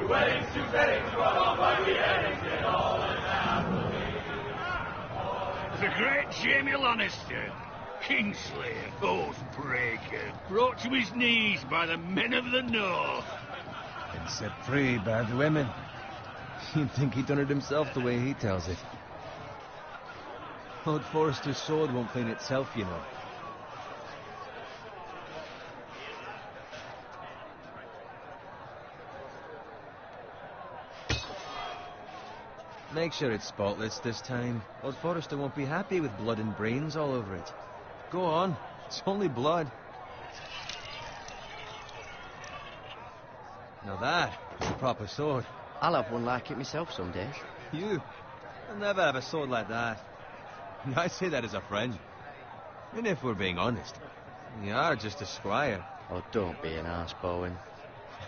The great Jamie Lannister, Kingslayer, Oathbreaker, brought to his knees by the men of the North. And set free by the women. You'd think he'd done it himself the way he tells it. Lord Forrester's sword won't clean itself, you know. Make sure it's spotless this time. Lord Forrester won't be happy with blood and brains all over it. Go on. It's only blood. Now that is a proper sword. I'll have one like it myself some days. You? I'll never have a sword like that. I say that as a friend. And if we're being honest, you are just a squire. Oh, don't be an arse, Bowen.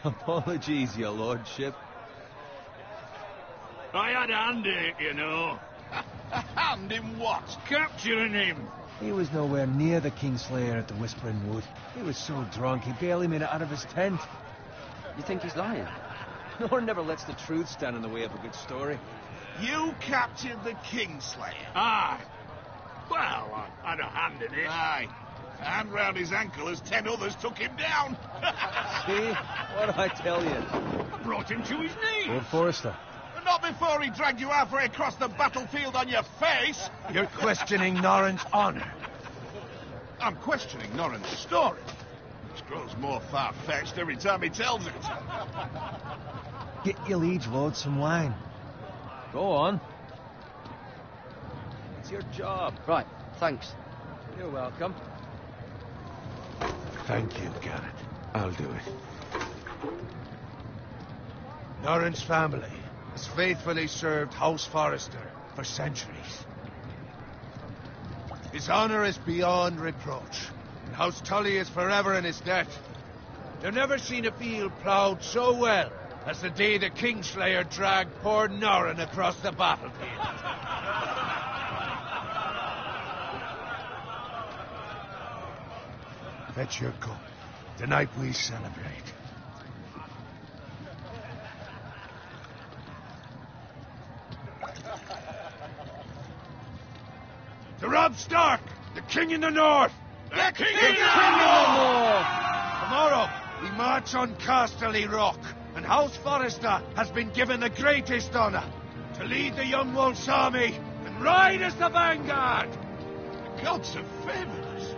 Apologies, your lordship. I had a hand in it, you know. A hand in what? Capturing him. He was nowhere near the Kingslayer at the Whispering Wood. He was so drunk he barely made it out of his tent. You think he's lying? No one never lets the truth stand in the way of a good story. You captured the Kingslayer? Aye. Well, I had a hand in it. Aye. A hand round his ankle as 10 others took him down. See? What did I tell you? I brought him to his knees. Lord Forrester. Not before he dragged you halfway across the battlefield on your face. You're questioning Norrin's honor. I'm questioning Norrin's story. Which grows more far-fetched every time he tells it. Get your liege lord some wine. Go on. It's your job. Right, thanks. You're welcome. Thank you, Garrett. I'll do it. Norrin's family has faithfully served House Forrester for centuries. His honor is beyond reproach, and House Tully is forever in his debt. They've never seen a field ploughed so well as the day the Kingslayer dragged poor Norrin across the battlefield. Fetch your cup. Tonight we celebrate. To Robb Stark, the King in the North! The King in the North! Tomorrow, we march on Casterly Rock, and House Forrester has been given the greatest honor to lead the Young Wolf's army and ride as the vanguard! The gods have favored us.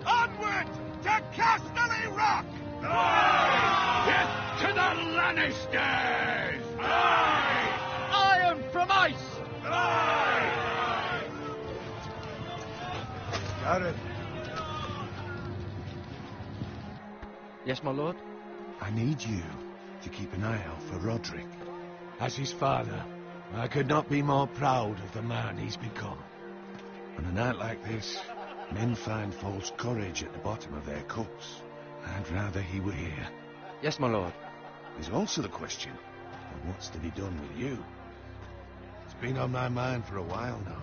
Onward to Casterly Rock! Aye! Death to the Lannisters! Aye! Iron from ice! Aye! Garrett, Yes, my lord? I need you to keep an eye out for Roderick. As his father, I could not be more proud of the man he's become. On a night like this, men find false courage at the bottom of their cups. I'd rather he were here. Yes, my lord. There's also the question of what's to be done with you. It's been on my mind for a while now.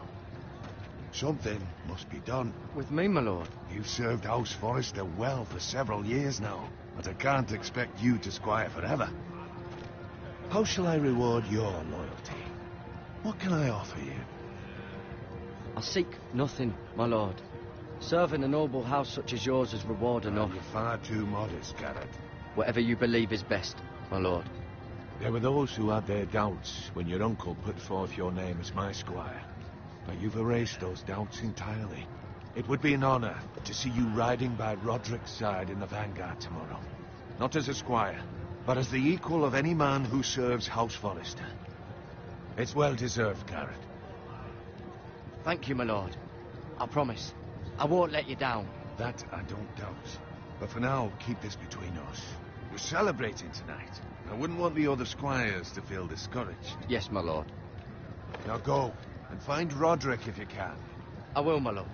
Something must be done. With me, my lord? You've served House Forrester well for several years now, but I can't expect you to squire forever. How shall I reward your loyalty? What can I offer you? I seek nothing, my lord. Serving a noble house such as yours is reward enough. You're far too modest, Garrett. Whatever you believe is best, my lord. There were those who had their doubts when your uncle put forth your name as my squire. But you've erased those doubts entirely. It would be an honor to see you riding by Roderick's side in the vanguard tomorrow. Not as a squire, but as the equal of any man who serves House Forrester. It's well deserved, Garrett. Thank you, my lord. I promise. I won't let you down. That I don't doubt. But for now, keep this between us. We're celebrating tonight. I wouldn't want the other squires to feel discouraged. Yes, my lord. Now go, and find Roderick if you can. I will, my lord.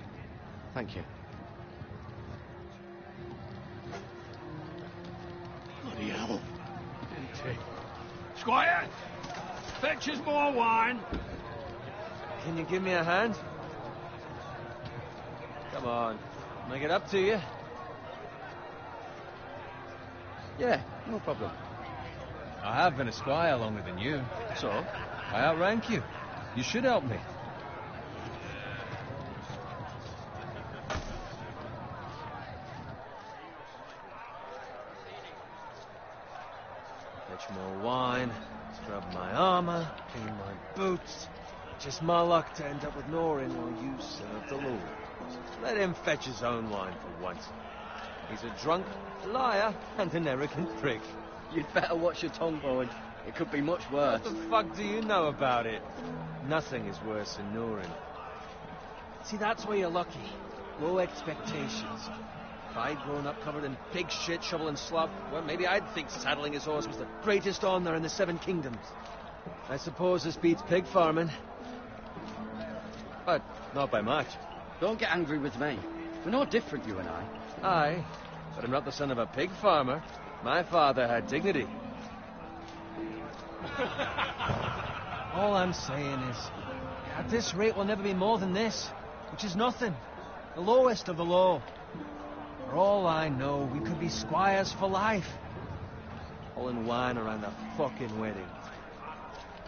Thank you. Bloody hell. Squire, fetch us more wine. Can you give me a hand? Come on. Make it up to you. Yeah, no problem. I have been a squire longer than you. So? I outrank you. You should help me. Fetch more wine, scrub my armor, clean my boots. Just my luck to end up with Norin while you serve the Lord. Let him fetch his own wine for once. He's a drunk, a liar, and an arrogant prick. You'd better watch your tongue, Bowen. It could be much worse. What the fuck do you know about it? Nothing is worse than Norin. See, that's where you're lucky. Low expectations. If I'd grown up covered in pig shit, shovel and slop, well, maybe I'd think saddling his horse was the greatest honor in the Seven Kingdoms. I suppose this beats pig farming. But not by much. Don't get angry with me. We're no different, you and I. Aye, but I'm not the son of a pig farmer. My father had dignity. All I'm saying is, at this rate we'll never be more than this, which is nothing. The lowest of the low. For all I know, we could be squires for life. Pulling wine around a fucking wedding.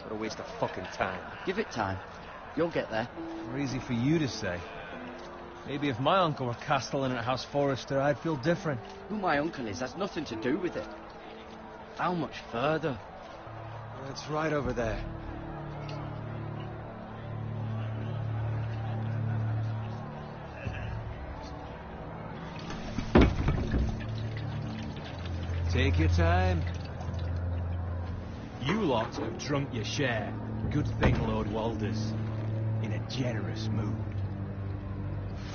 What a waste of fucking time. Give it time. You'll get there. More easy for you to say. Maybe if my uncle were castellan at House Forrester, I'd feel different. Who my uncle is has nothing to do with it. How much further? It's right over there. Take your time. You lot have drunk your share. Good thing Lord Walder's in a generous mood.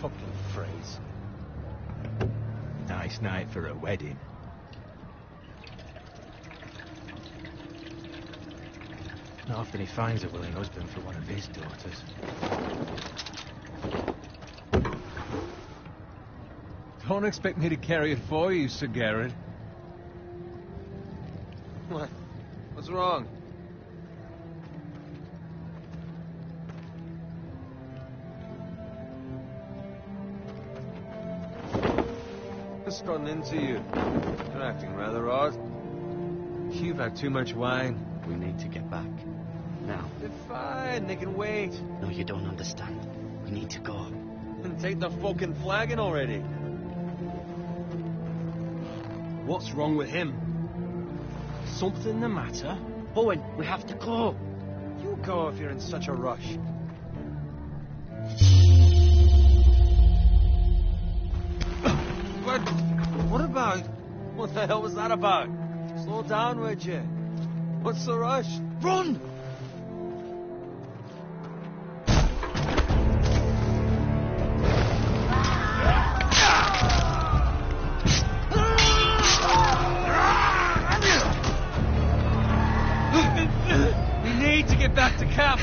Fucking phrase. Nice night for a wedding. Not often he finds a willing husband for one of his daughters. Don't expect me to carry it for you, Sir Garrett. What? What's wrong? Just gotten into you. You're acting rather odd. You've had too much wine. We need to get back. Now. They're fine. They can wait. No, you don't understand. We need to go. Then take the fucking flagon already. What's wrong with him? Something the matter? Bowen, we have to go. You go if you're in such a rush. What about? What the hell was that about? Slow down, would you? What's the rush? Run! We need to get back to camp.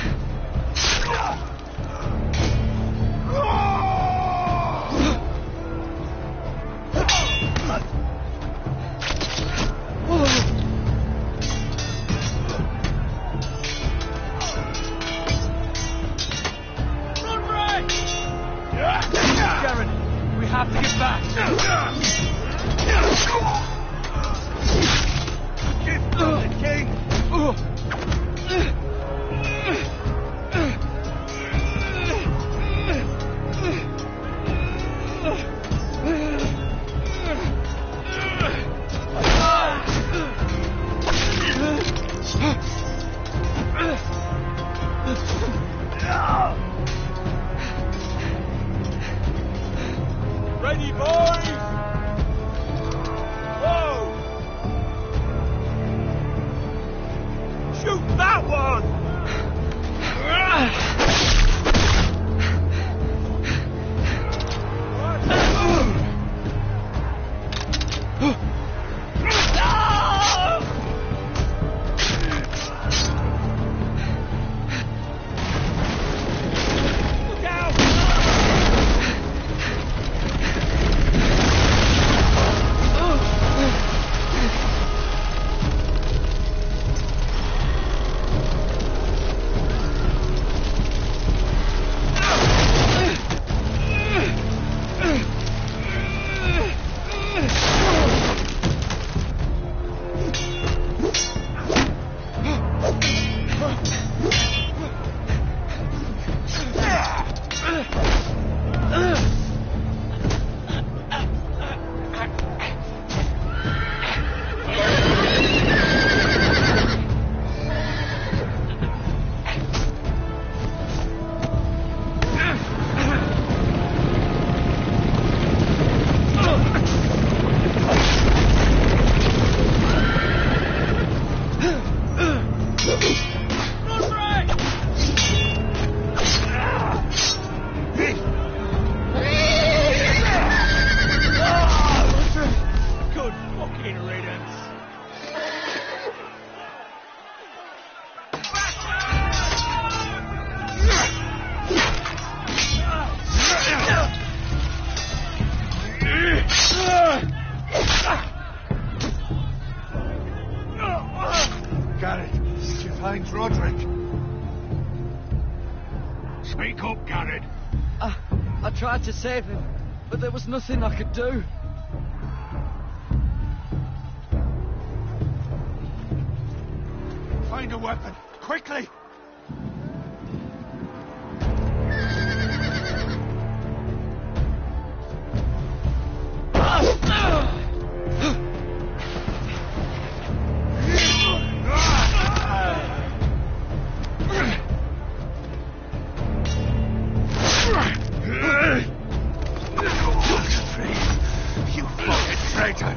Ready, boys! Whoa! Speak up, Garrett. I tried to save him, but there was nothing I could do. Find a weapon, quickly! You fucking traitor!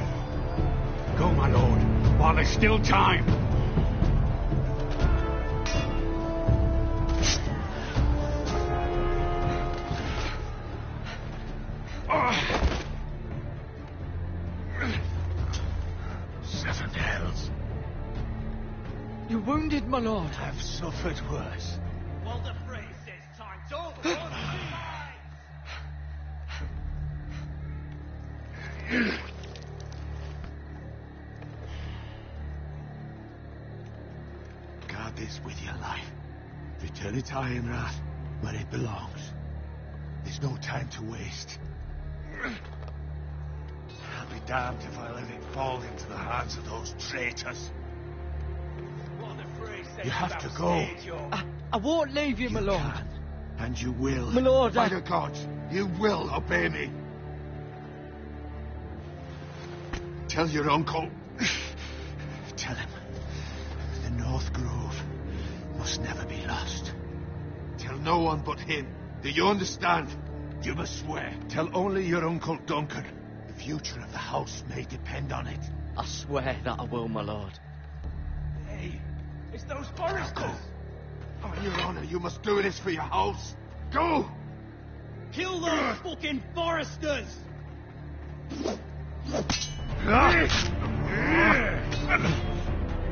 Go, my lord, while there's still time. Seven hells. You're wounded, my lord. I've suffered worse. Well, the phrase says time's over. Guard this with your life. Return it to Ironrath, where it belongs. There's no time to waste. I'll be damned if I let it fall into the hands of those traitors. Well, the phrase says You have to about go. stage, you're- I won't leave you, my lord. Can, and you will. My lord, By I- the gods, you will obey me. Tell your uncle. Tell him. The North Grove must never be lost. Tell no one but him. Do you understand? You must swear. Tell only your Uncle Duncan. The future of the house may depend on it. I swear that I will, my lord. Hey, it's those Now foresters. go. On your honor, you must do this for your house. Go! Kill those fucking foresters.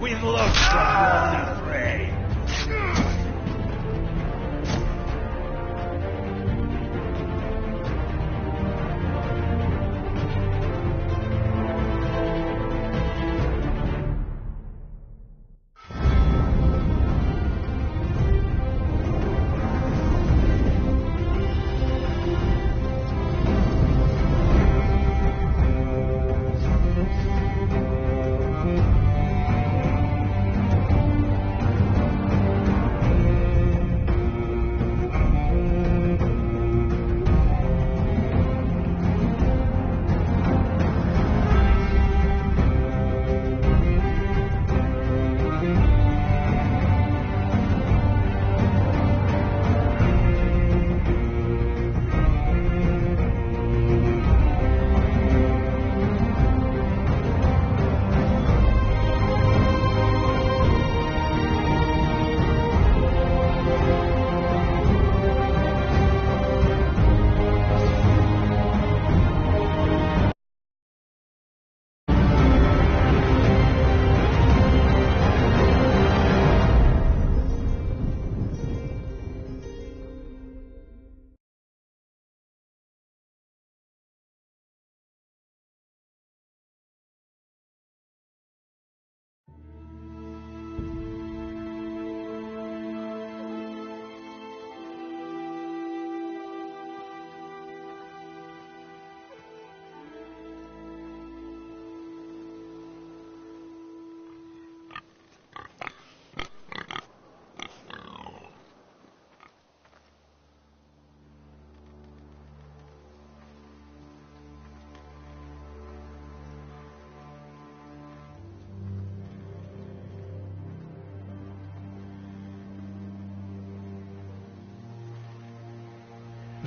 With love, the fray.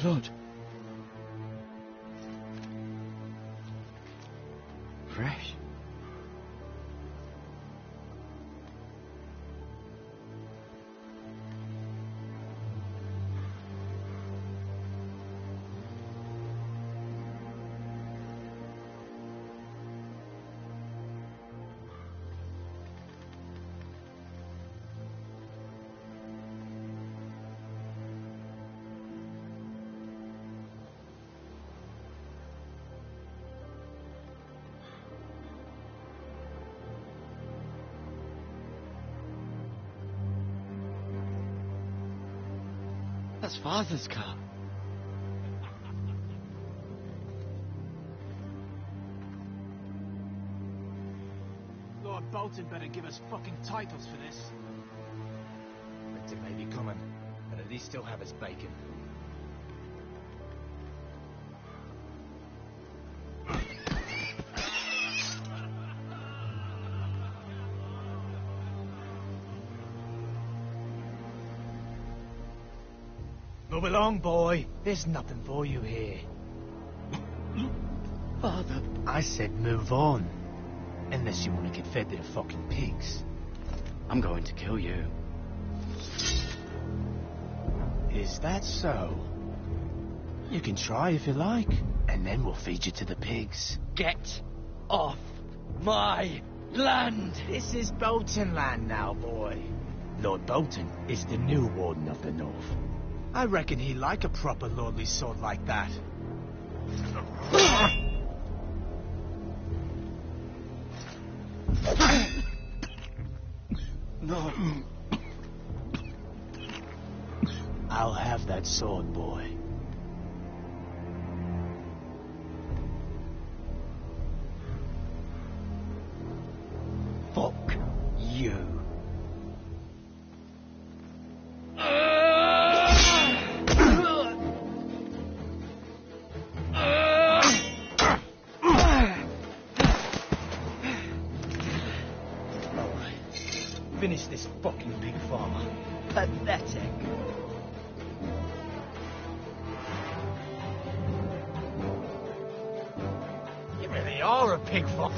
Blood. Fresh. That's Father's car. Lord Bolton better give us fucking titles for this. Winter may be coming, but at least still have his bacon. Move along, boy. There's nothing for you here. Father. I said move on. Unless you want to get fed to the fucking pigs. I'm going to kill you. Is that so? You can try if you like, and then we'll feed you to the pigs. Get off my land! This is Bolton land now, boy. Lord Bolton is the new Warden of the North. I reckon he'd like a proper lordly sword like that. No. I'll have that sword, boy. Fuck you. Finish this fucking pig farmer. Pathetic. You really are a pig farmer.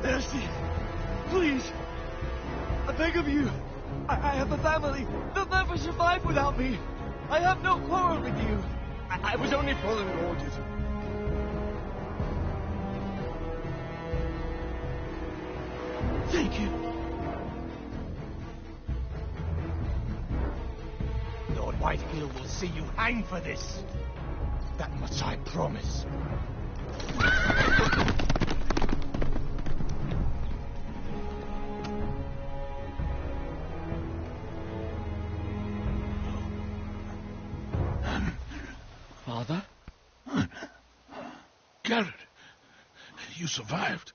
Mercy! Please! I beg of you! I have a family! They'll never survive without me! I have no quarrel with you! I was only following orders. Thank you. Lord Whitehill will see you hang for this. That much I promise. Father? Garrett, you survived.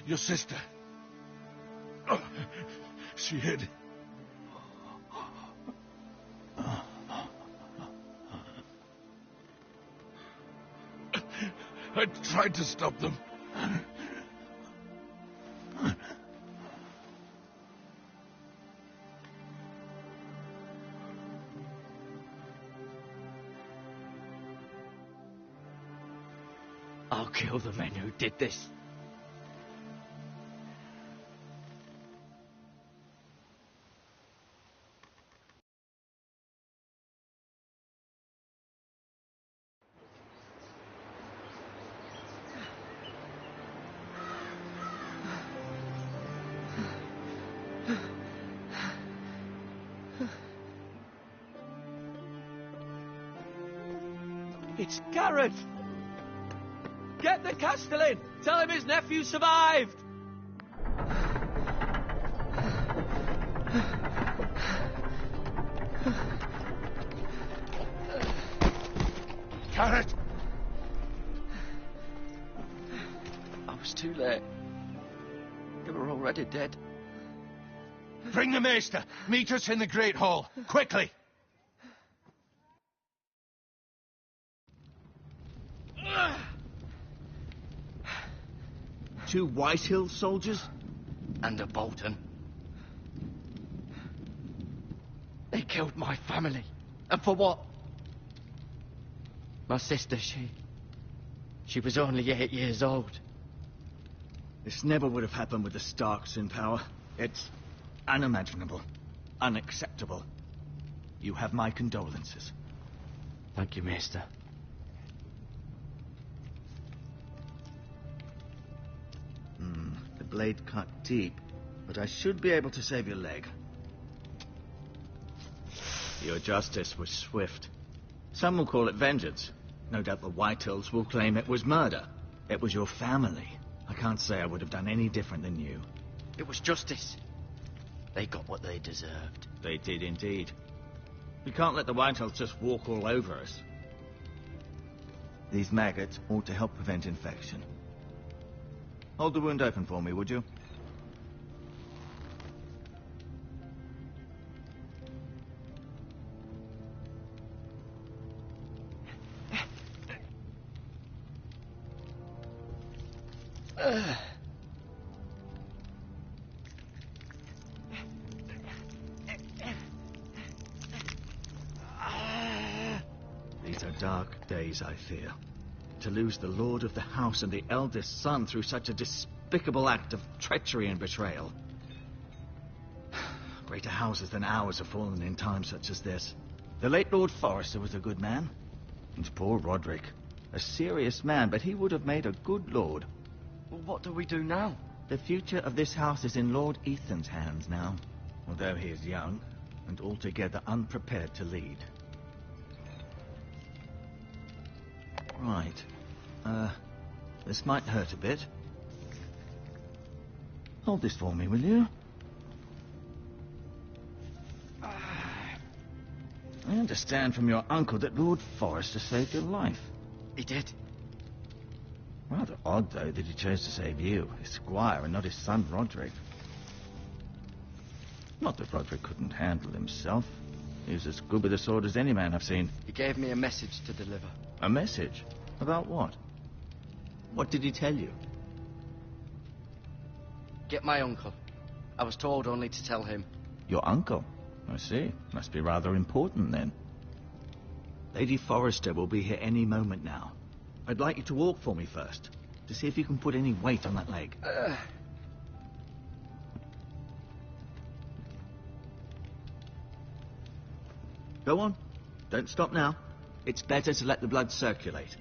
Your sister. Oh, she hid. I tried to stop them. I'll kill the men who did this. It's Garrett! Get the Castellan! Tell him his nephew survived! Garrett! I was too late. They were already dead. Bring the maester. Meet us in the Great Hall. Quickly. Two Whitehill soldiers? And a Bolton. They killed my family. And for what? My sister, she was only 8 years old. This never would have happened with the Starks in power. It's unimaginable. Unacceptable. You have my condolences. Thank you, Maester. The blade cut deep, but I should be able to save your leg. Your justice was swift. Some will call it vengeance. No doubt the Whitehills will claim it was murder. It was your family. I can't say I would have done any different than you. It was justice. They got what they deserved. They did indeed. We can't let the Whitehills just walk all over us. These maggots ought to help prevent infection. Hold the wound open for me, would you? These are dark days, I fear. To lose the lord of the house and the eldest son through such a despicable act of treachery and betrayal. Greater houses than ours have fallen in times such as this. The late Lord Forrester was a good man. And poor Roderick. A serious man, but he would have made a good lord. Well, what do we do now? The future of this house is in Lord Ethan's hands now. Although he is young, and altogether unprepared to lead. Right. This might hurt a bit. Hold this for me, will you? I understand from your uncle that Lord Forrester saved your life. He did. Rather odd, though, that he chose to save you, his squire, and not his son Roderick. Not that Roderick couldn't handle himself. He was as good with a sword as any man I've seen. He gave me a message to deliver. A message? About what? What did he tell you? Get my uncle. I was told only to tell him. Your uncle? I see. Must be rather important, then. Lady Forrester will be here any moment now. I'd like you to walk for me first, to see if you can put any weight on that leg. Go on. Don't stop now. It's better to let the blood circulate.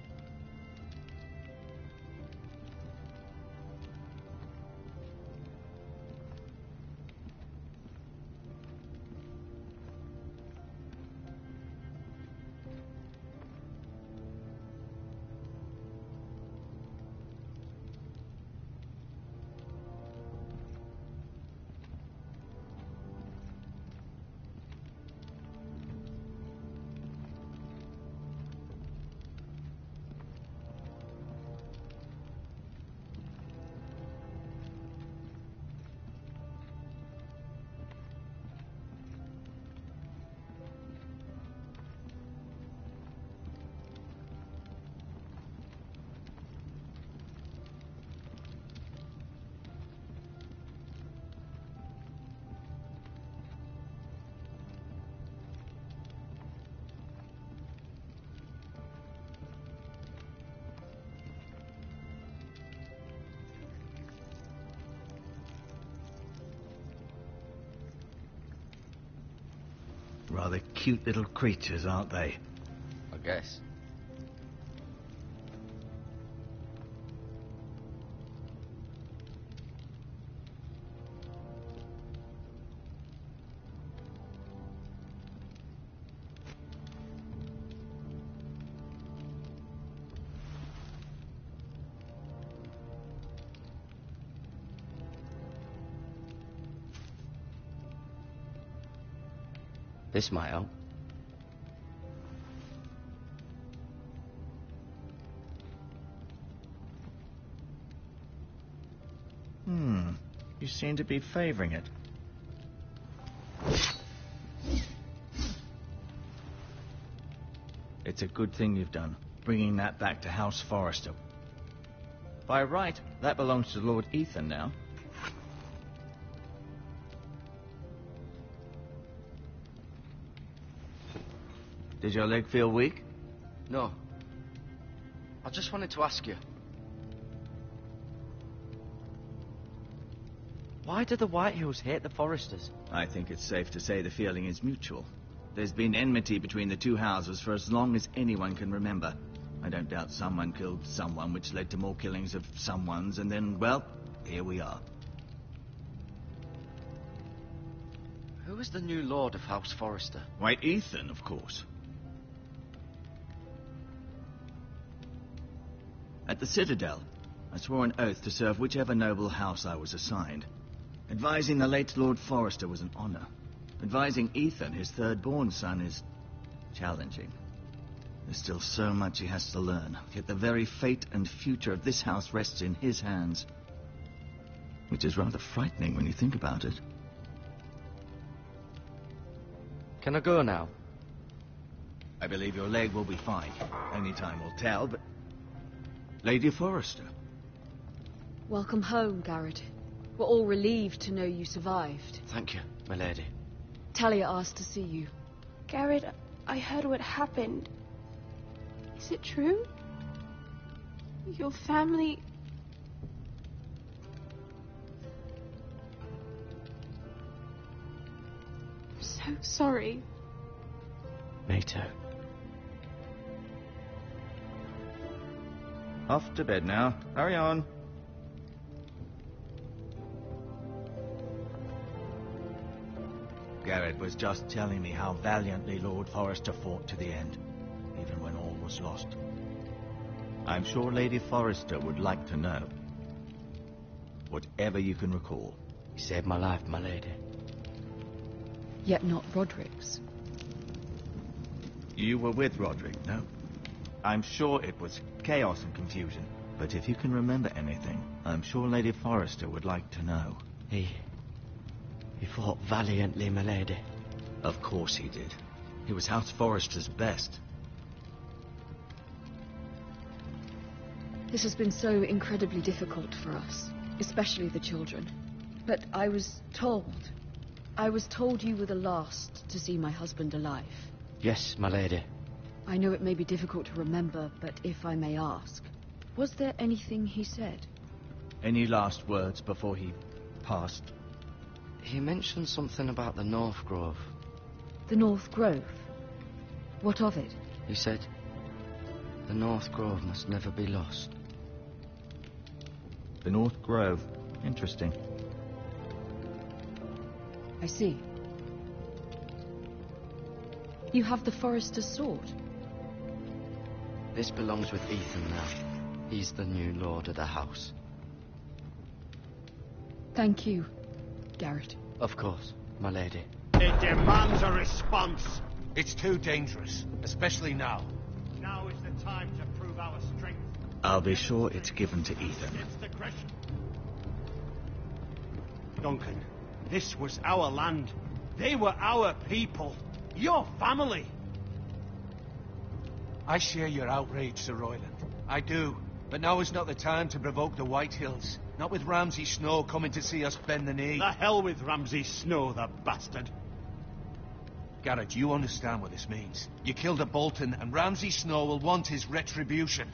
Rather cute little creatures, aren't they? I guess. This might help. You seem to be favoring it. It's a good thing you've done, bringing that back to House Forrester. By right, that belongs to Lord Ethan now. Did your leg feel weak? No. I just wanted to ask you. Why do the Whitehills hate the Foresters? I think it's safe to say the feeling is mutual. There's been enmity between the two houses for as long as anyone can remember. I don't doubt someone killed someone, which led to more killings of someones, and then, well, here we are. Who is the new Lord of House Forrester? White Ethan, of course. At the Citadel, I swore an oath to serve whichever noble house I was assigned. Advising the late Lord Forrester was an honor. Advising Ethan, his third-born son, is challenging. There's still so much he has to learn, yet the very fate and future of this house rests in his hands. Which is rather frightening when you think about it. Can I go now? I believe your leg will be fine. Only time will tell, but... Lady Forrester. Welcome home, Garrett. We're all relieved to know you survived. Thank you, my lady. Talia asked to see you. Garrett, I heard what happened. Is it true? Your family... I'm so sorry. Me too. Off to bed now. Hurry on. Garrett was just telling me how valiantly Lord Forrester fought to the end, even when all was lost. I'm sure Lady Forrester would like to know. Whatever you can recall. You saved my life, my lady. Yet not Roderick's. You were with Roderick, no? I'm sure it was chaos and confusion. But if you can remember anything, I'm sure Lady Forrester would like to know. He fought valiantly, my lady. Of course he did. He was House Forrester's best. This has been so incredibly difficult for us, especially the children. But I was told you were the last to see my husband alive. Yes, my lady. I know it may be difficult to remember, but if I may ask, was there anything he said? Any last words before he passed? He mentioned something about the North Grove. The North Grove? What of it? He said, the North Grove must never be lost. The North Grove. Interesting. I see. You have the Forester's sword. This belongs with Ethan now. He's the new lord of the house. Thank you, Garrett. Of course, my lady. It demands a response. It's too dangerous, especially now. Now is the time to prove our strength. I'll be sure it's given to Ethan. Against aggression. Duncan, this was our land. They were our people. Your family. I share your outrage, Sir Royland. I do. But now is not the time to provoke the Whitehills. Not with Ramsay Snow coming to see us bend the knee. The hell with Ramsay Snow, the bastard. Garrett, you understand what this means. You killed a Bolton, and Ramsay Snow will want his retribution.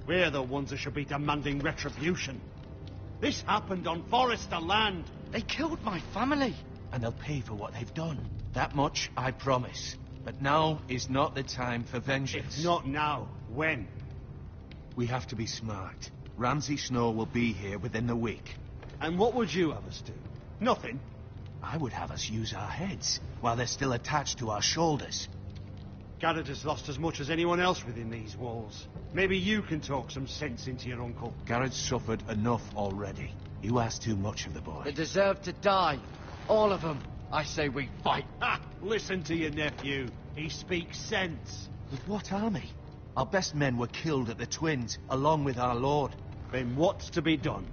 We're the ones that should be demanding retribution. This happened on Forrester land. They killed my family. And they'll pay for what they've done. That much I promise. But now is not the time for vengeance. If not now, when? We have to be smart. Ramsay Snow will be here within the week. And what would you have us do? Nothing. I would have us use our heads, while they're still attached to our shoulders. Garrett has lost as much as anyone else within these walls. Maybe you can talk some sense into your uncle. Garrett's suffered enough already. You ask too much of the boy. They deserve to die. All of them. I say we fight. Ha! Listen to your nephew. He speaks sense. With what army? Our best men were killed at the Twins, along with our lord. Then what's to be done?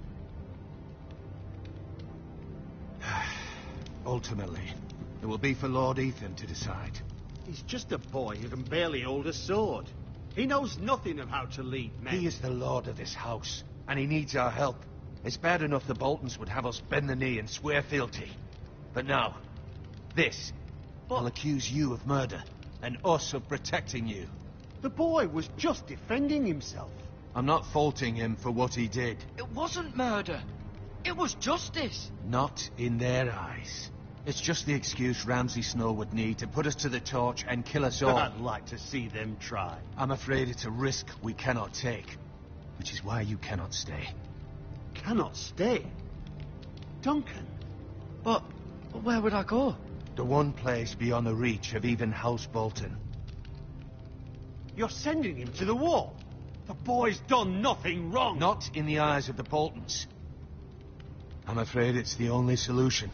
Ultimately, it will be for Lord Ethan to decide. He's just a boy who can barely hold a sword. He knows nothing of how to lead men. He is the lord of this house, and he needs our help. It's bad enough the Boltons would have us bend the knee and swear fealty. But now, this I'll accuse you of murder, and us of protecting you. The boy was just defending himself. I'm not faulting him for what he did. It wasn't murder. It was justice. Not in their eyes. It's just the excuse Ramsay Snow would need to put us to the torch and kill us all. I'd like to see them try. I'm afraid it's a risk we cannot take, which is why you cannot stay. Cannot stay? Duncan. But where would I go? The one place beyond the reach of even House Bolton. You're sending him to the wall. The boy's done nothing wrong. Not in the eyes of the Boltons. I'm afraid it's the only solution.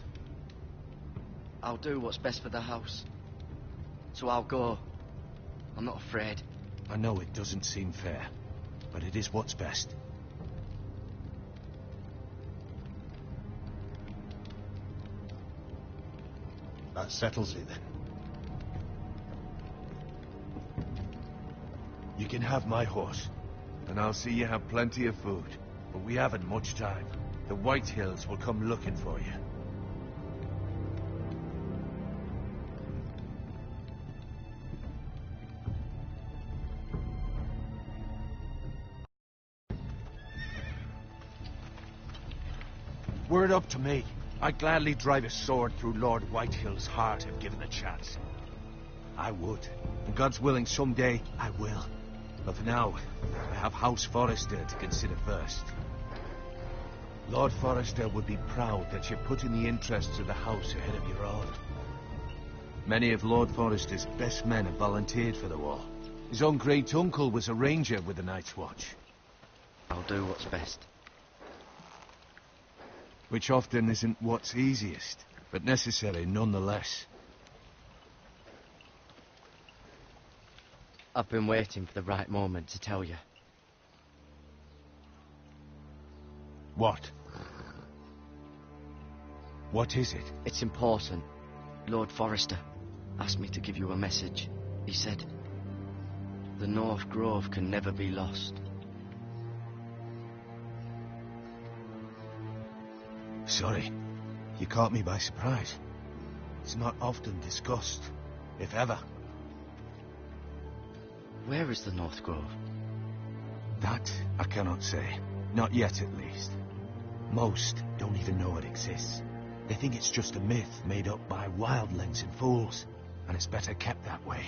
I'll do what's best for the house. So I'll go. I'm not afraid. I know it doesn't seem fair, but it is what's best. That settles it then. You can have my horse, and I'll see you have plenty of food. But we haven't much time. The White Hills will come looking for you. Were it up to me, I'd gladly drive a sword through Lord Whitehill's heart if given the chance. I would. And God's willing, someday I will. But for now, I have House Forrester to consider first. Lord Forrester would be proud that you're putting the interests of the house ahead of your own. Many of Lord Forrester's best men have volunteered for the war. His own great-uncle was a ranger with the Night's Watch. I'll do what's best. Which often isn't what's easiest, but necessary nonetheless. I've been waiting for the right moment to tell you. What? What is it? It's important. Lord Forrester asked me to give you a message. He said, the North Grove can never be lost. Sorry, you caught me by surprise. It's not often discussed, if ever. Where is the North Grove? That I cannot say. Not yet, at least. Most don't even know it exists. They think it's just a myth made up by wildlings and fools, and it's better kept that way.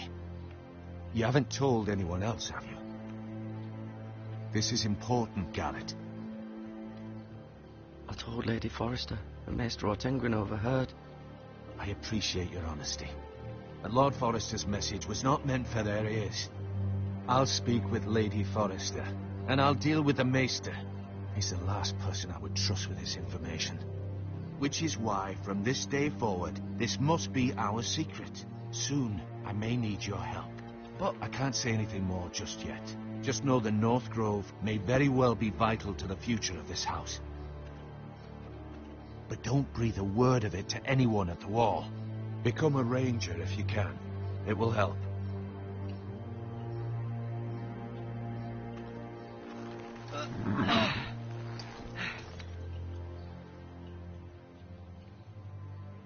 You haven't told anyone else, have you? This is important, Garrett. I told Lady Forrester, and Maester Ortengrin overheard. I appreciate your honesty. But Lord Forrester's message was not meant for their ears. I'll speak with Lady Forrester, and I'll deal with the Maester. He's the last person I would trust with this information. Which is why, from this day forward, this must be our secret. Soon, I may need your help. But I can't say anything more just yet. Just know the North Grove may very well be vital to the future of this house. But don't breathe a word of it to anyone at the wall. Become a ranger if you can. It will help.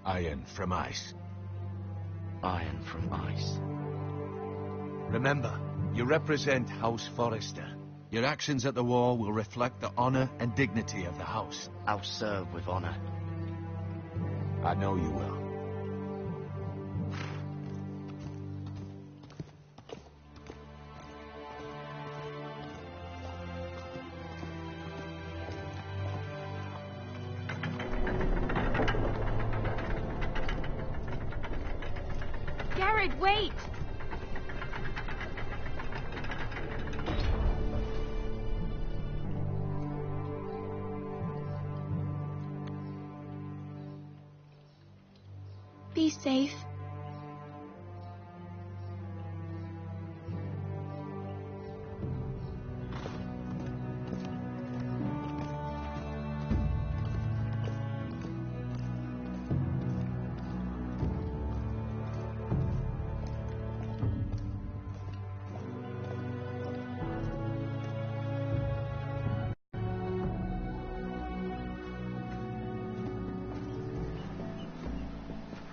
Iron from ice. Iron from ice. Remember, you represent House Forrester. Your actions at the war will reflect the honor and dignity of the house. I'll serve with honor. I know you will. Garrett, wait! Be safe.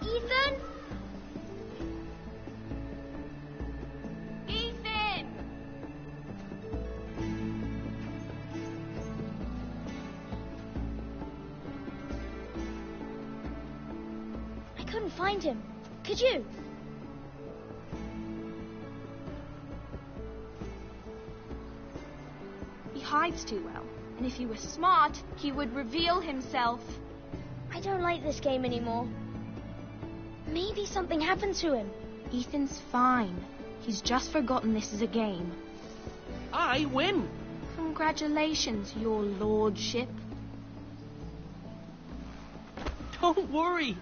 Ethan? find him. Could you? He hides too well, and if he were smart, he would reveal himself. I don't like this game anymore. Maybe something happened to him. Ethan's fine. He's just forgotten this is a game. I win. Congratulations, your lordship. Don't worry.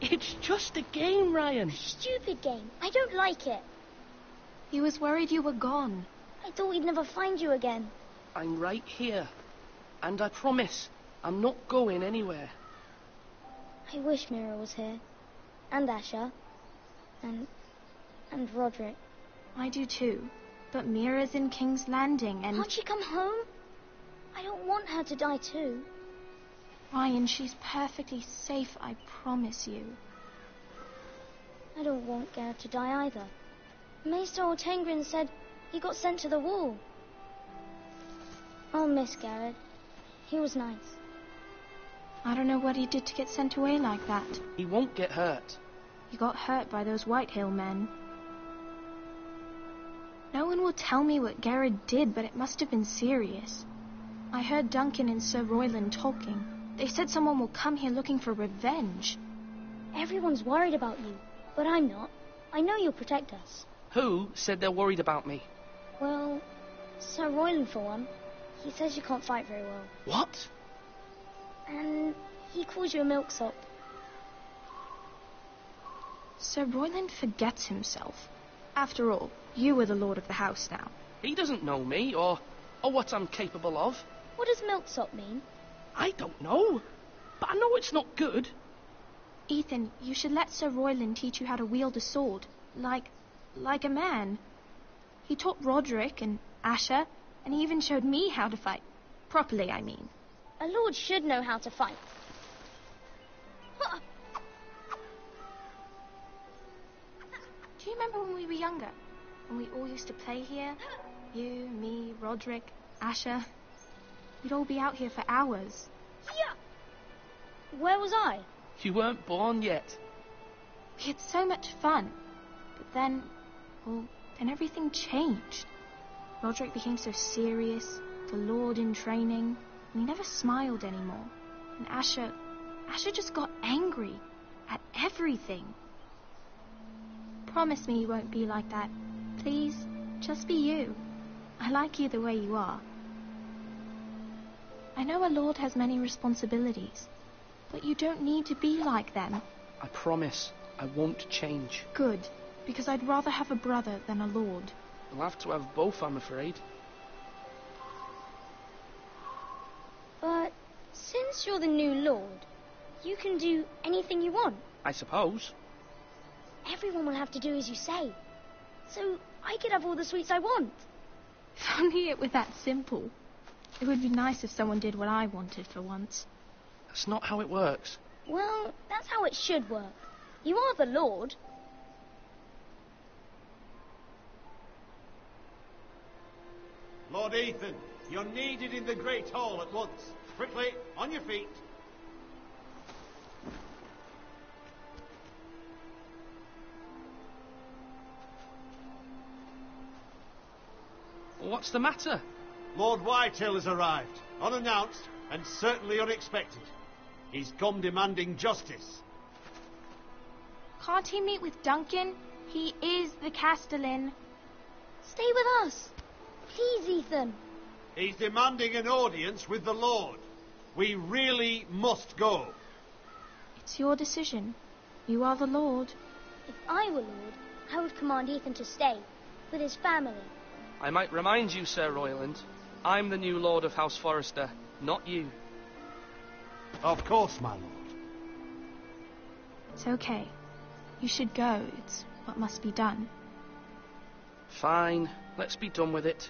It's just a game, Ryan. Stupid game. I don't like it. He was worried you were gone. I thought we'd never find you again. I'm right here. And I promise, I'm not going anywhere. I wish Mira was here. And Asher. And Roderick. I do too. But Mira's in King's Landing and... Can't she come home? I don't want her to die too. Ryan, she's perfectly safe, I promise you. I don't want Garrett to die either. Maester Ortengrin said he got sent to the wall. I'll miss Garrett. He was nice. I don't know what he did to get sent away like that. He won't get hurt. He got hurt by those Whitehill men. No one will tell me what Garrett did, but it must have been serious. I heard Duncan and Sir Royland talking. They said someone will come here looking for revenge. Everyone's worried about you, but I'm not. I know you'll protect us. Who said they're worried about me? Well, Sir Royland for one. He says you can't fight very well. What? And he calls you a milksop. Sir Royland forgets himself. After all, you are the lord of the house now. He doesn't know me, or what I'm capable of. What does milksop mean? I don't know, but I know it's not good. Ethan, you should let Sir Royland teach you how to wield a sword, like a man. He taught Roderick and Asher, and he even showed me how to fight. Properly, I mean. A lord should know how to fight. Do you remember when we were younger? When we all used to play here? You, me, Roderick, Asher. We'd all be out here for hours. Yeah. Where was I? You weren't born yet. We had so much fun. But then, then everything changed. Roderick became so serious, the Lord in training, and he never smiled anymore. And Asher just got angry at everything. Promise me you won't be like that. Please, just be you. I like you the way you are. I know a lord has many responsibilities, but you don't need to be like them. I promise I won't change. Good, because I'd rather have a brother than a lord. You'll have to have both, I'm afraid. But since you're the new lord, you can do anything you want. I suppose. Everyone will have to do as you say. So I could have all the sweets I want. If only it were that simple. It would be nice if someone did what I wanted for once. That's not how it works. Well, that's how it should work. You are the lord. Lord Ethan, you're needed in the Great Hall at once. Quickly, on your feet. What's the matter? Lord Whitehill has arrived, unannounced and certainly unexpected. He's come demanding justice. Can't he meet with Duncan? He is the Castellan. Stay with us. Please, Ethan. He's demanding an audience with the Lord. We really must go. It's your decision. You are the Lord. If I were Lord, I would command Ethan to stay with his family. I might remind you, Sir Royland, I'm the new Lord of House Forrester, not you. Of course, my lord. It's okay. You should go. It's what must be done. Fine. Let's be done with it.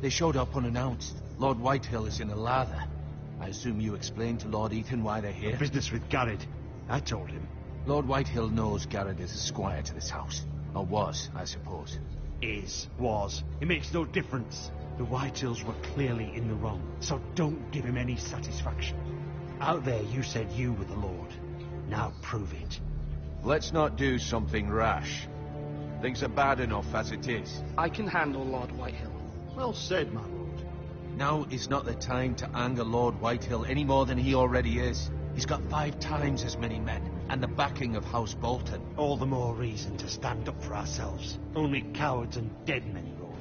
They showed up unannounced. Lord Whitehill is in a lather. I assume you explained to Lord Ethan why they're here? Business with Garrett. I told him. Lord Whitehill knows Garrett is a squire to this house. Or was, I suppose. Was. It makes no difference. The Whitehills were clearly in the wrong, so don't give him any satisfaction. Out there you said you were the Lord. Now prove it. Let's not do something rash. Things are bad enough as it is. I can handle Lord Whitehill. Well said, my lord. Now is not the time to anger Lord Whitehill any more than he already is. He's got 5 times as many men, and the backing of House Bolton. All the more reason to stand up for ourselves. Only cowards and dead men rule.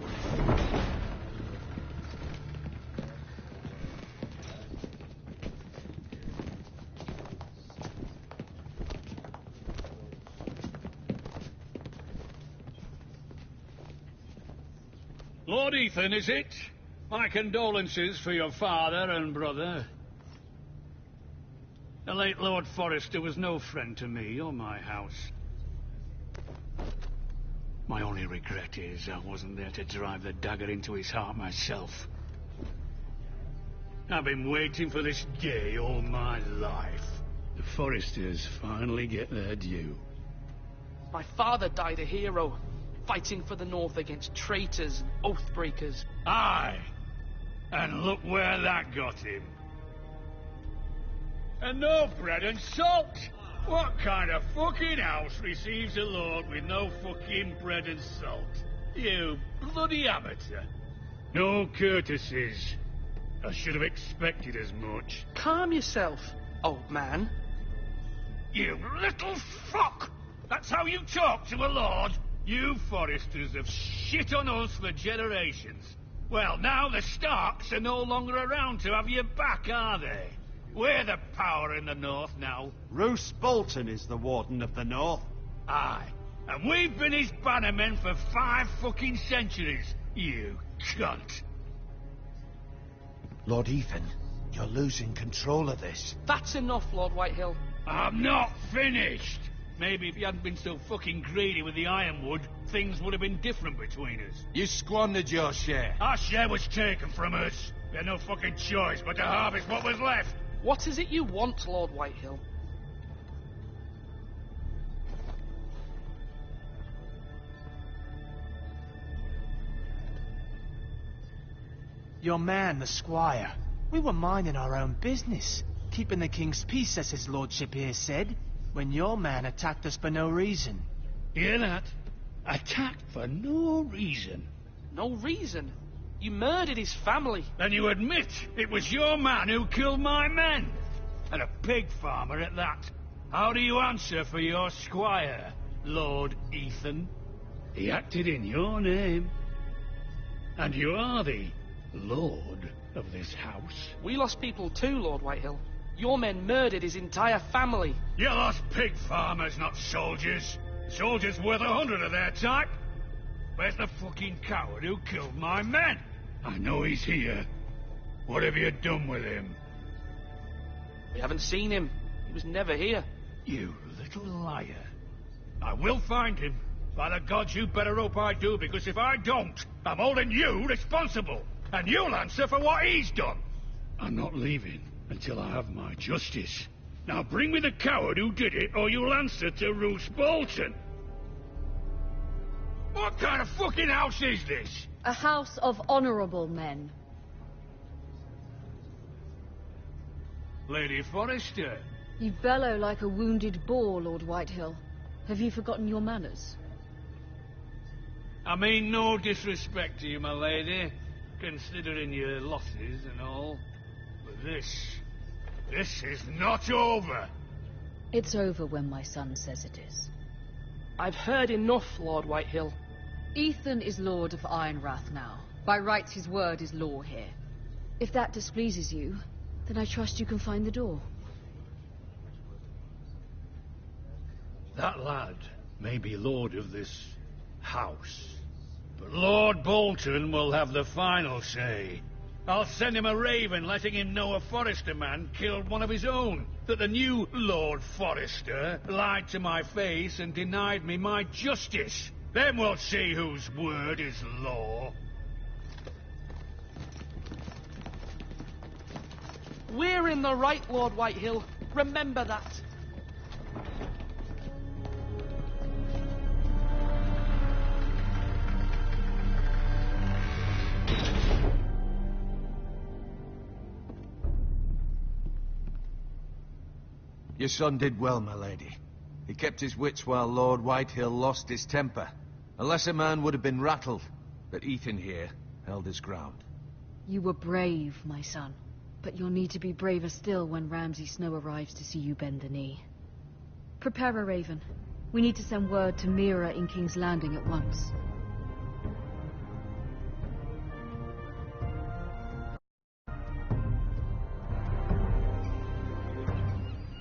Lord Ethan, is it? My condolences for your father and brother. The late Lord Forrester was no friend to me or my house. My only regret is I wasn't there to drive the dagger into his heart myself. I've been waiting for this day all my life. The Forresters finally get their due. My father died a hero, fighting for the North against traitors and oath-breakers. Aye, and look where that got him. And no bread and salt! What kind of fucking house receives a lord with no fucking bread and salt? You bloody amateur. No courtesies. I should have expected as much. Calm yourself, old man. You little fuck! That's how you talk to a lord? You Forresters have shit on us for generations. Well, now the Starks are no longer around to have your back, are they? We're the power in the North now. Roose Bolton is the Warden of the North. Aye, and we've been his bannermen for 5 fucking centuries, you cunt. Lord Ethan, you're losing control of this. That's enough, Lord Whitehill. I'm not finished. Maybe if you hadn't been so fucking greedy with the ironwood, things would have been different between us. You squandered your share. Our share was taken from us. We had no fucking choice but to harvest what was left. What is it you want, Lord Whitehill? Your man, the squire. We were minding our own business, keeping the king's peace, as his lordship here said, when your man attacked us for no reason. Hear that? Attacked for no reason. No reason? You murdered his family. Then you admit it was your man who killed my men. And a pig farmer at that. How do you answer for your squire, Lord Ethan? He acted in your name. And you are the lord of this house. We lost people too, Lord Whitehill. Your men murdered his entire family. You lost pig farmers, not soldiers. Soldiers worth 100 of their type. Where's the fucking coward who killed my men? I know he's here. What have you done with him? We haven't seen him. He was never here. You little liar. I will find him. By the gods, you better hope I do, because if I don't, I'm holding you responsible. And you'll answer for what he's done. I'm not leaving until I have my justice. Now bring me the coward who did it, or you'll answer to Roose Bolton. What kind of fucking house is this? A house of honorable men. Lady Forrester. You bellow like a wounded boar, Lord Whitehill. Have you forgotten your manners? I mean no disrespect to you, my lady, considering your losses and all. But this is not over. It's over when my son says it is. I've heard enough, Lord Whitehill. Ethan is Lord of Ironrath now. By rights, his word is law here. If that displeases you, then I trust you can find the door. That lad may be lord of this house, but Lord Bolton will have the final say. I'll send him a raven letting him know a Forrester man killed one of his own, that the new Lord Forrester lied to my face and denied me my justice. Then we'll see whose word is law. We're in the right, Lord Whitehill. Remember that. Your son did well, my lady. He kept his wits while Lord Whitehill lost his temper. A lesser man would have been rattled, but Ethan here held his ground. You were brave, my son. But you'll need to be braver still when Ramsay Snow arrives to see you bend the knee. Prepare a raven. We need to send word to Mira in King's Landing at once.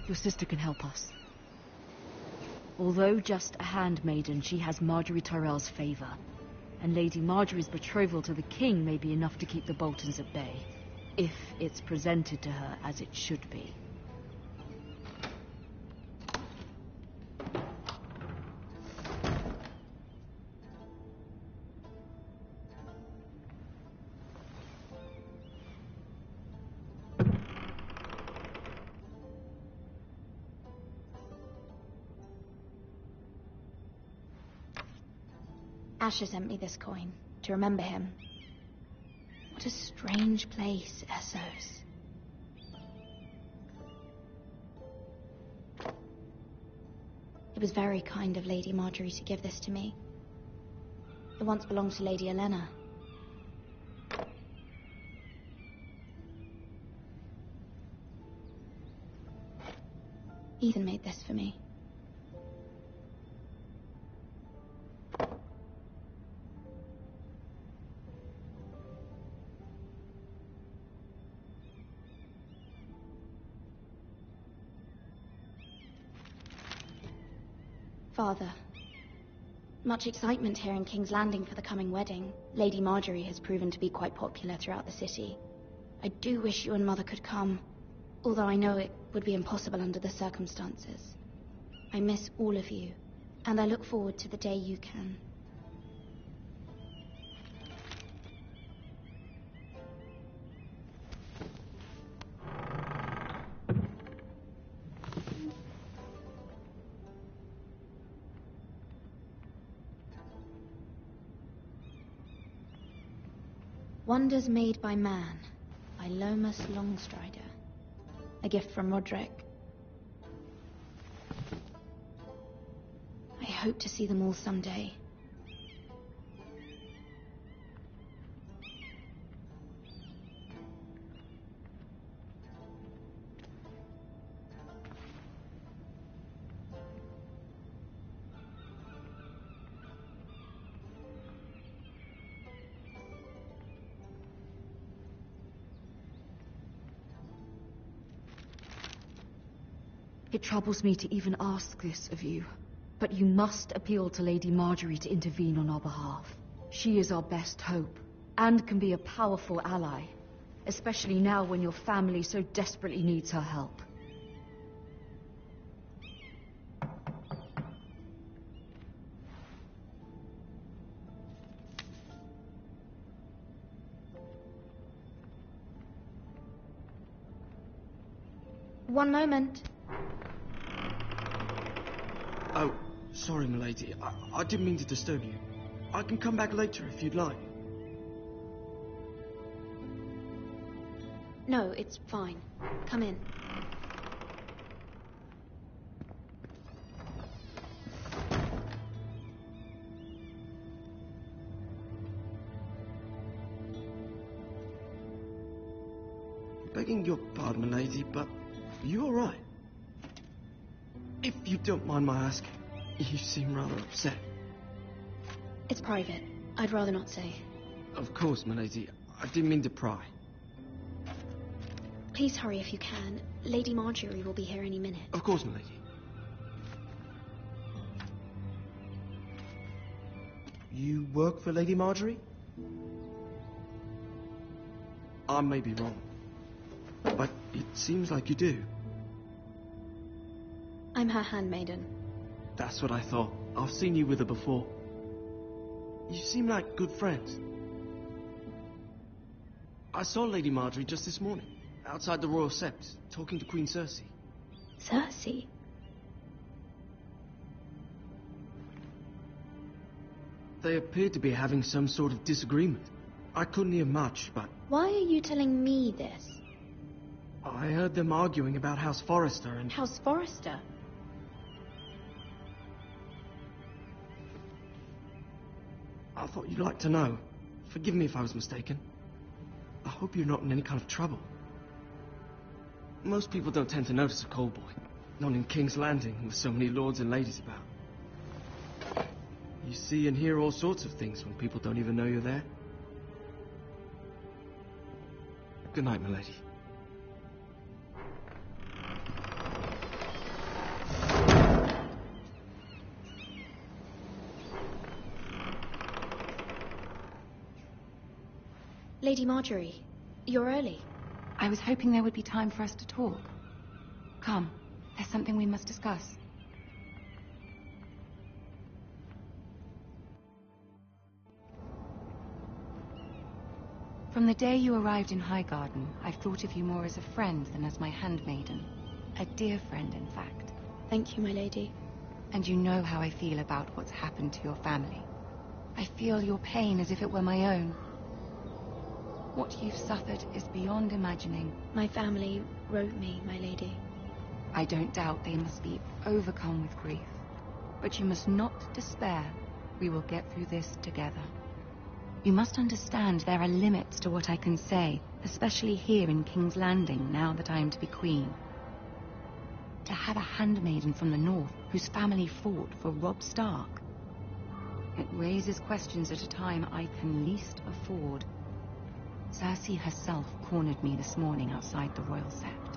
Your sister can help us. Although just a handmaiden, she has Marjorie Tyrell's favor. And Lady Marjorie's betrothal to the king may be enough to keep the Boltons at bay. If it's presented to her as it should be. Asher sent me this coin to remember him. What a strange place, Essos. It was very kind of Lady Marjorie to give this to me. It once belonged to Lady Elena. Ethan made this for me. Father, much excitement here in King's Landing for the coming wedding. Lady Marjorie has proven to be quite popular throughout the city. I do wish you and Mother could come, although I know it would be impossible under the circumstances. I miss all of you, and I look forward to the day you can. Wonders Made by Man, by Lomas Longstrider. A gift from Roderick. I hope to see them all someday. It troubles me to even ask this of you, but you must appeal to Lady Marjorie to intervene on our behalf. She is our best hope, and can be a powerful ally, especially now when your family so desperately needs her help. One moment. Oh, sorry, milady. I didn't mean to disturb you. I can come back later if you'd like. No, it's fine. Come in. Begging your pardon, milady, but you all right? If you don't mind my asking, you seem rather upset. It's private. I'd rather not say. Of course, milady. I didn't mean to pry. Please hurry if you can. Lady Marjorie will be here any minute. Of course, milady. You work for Lady Marjorie? I may be wrong, but it seems like you do. I'm her handmaiden. That's what I thought. I've seen you with her before. You seem like good friends. I saw Lady Marjorie just this morning, outside the Royal Sept, talking to Queen Cersei. Cersei? They appeared to be having some sort of disagreement. I couldn't hear much, but Why are you telling me this? I heard them arguing about House Forrester and... House Forrester? I thought you'd like to know. Forgive me if I was mistaken. I hope you're not in any kind of trouble. Most people don't tend to notice a call boy. Not in King's Landing, with so many lords and ladies about. You see and hear all sorts of things when people don't even know you're there. Good night, my lady. Lady Marjorie, you're early. I was hoping there would be time for us to talk. Come, there's something we must discuss. From the day you arrived in Highgarden, I've thought of you more as a friend than as my handmaiden. A dear friend, in fact. Thank you, my lady. And you know how I feel about what's happened to your family. I feel your pain as if it were my own. What you've suffered is beyond imagining. My family wrote me, my lady. I don't doubt they must be overcome with grief. But you must not despair. We will get through this together. You must understand there are limits to what I can say, especially here in King's Landing, now that I am to be queen. To have a handmaiden from the north whose family fought for Robb Stark. It raises questions at a time I can least afford. Cersei herself cornered me this morning outside the Royal Sept.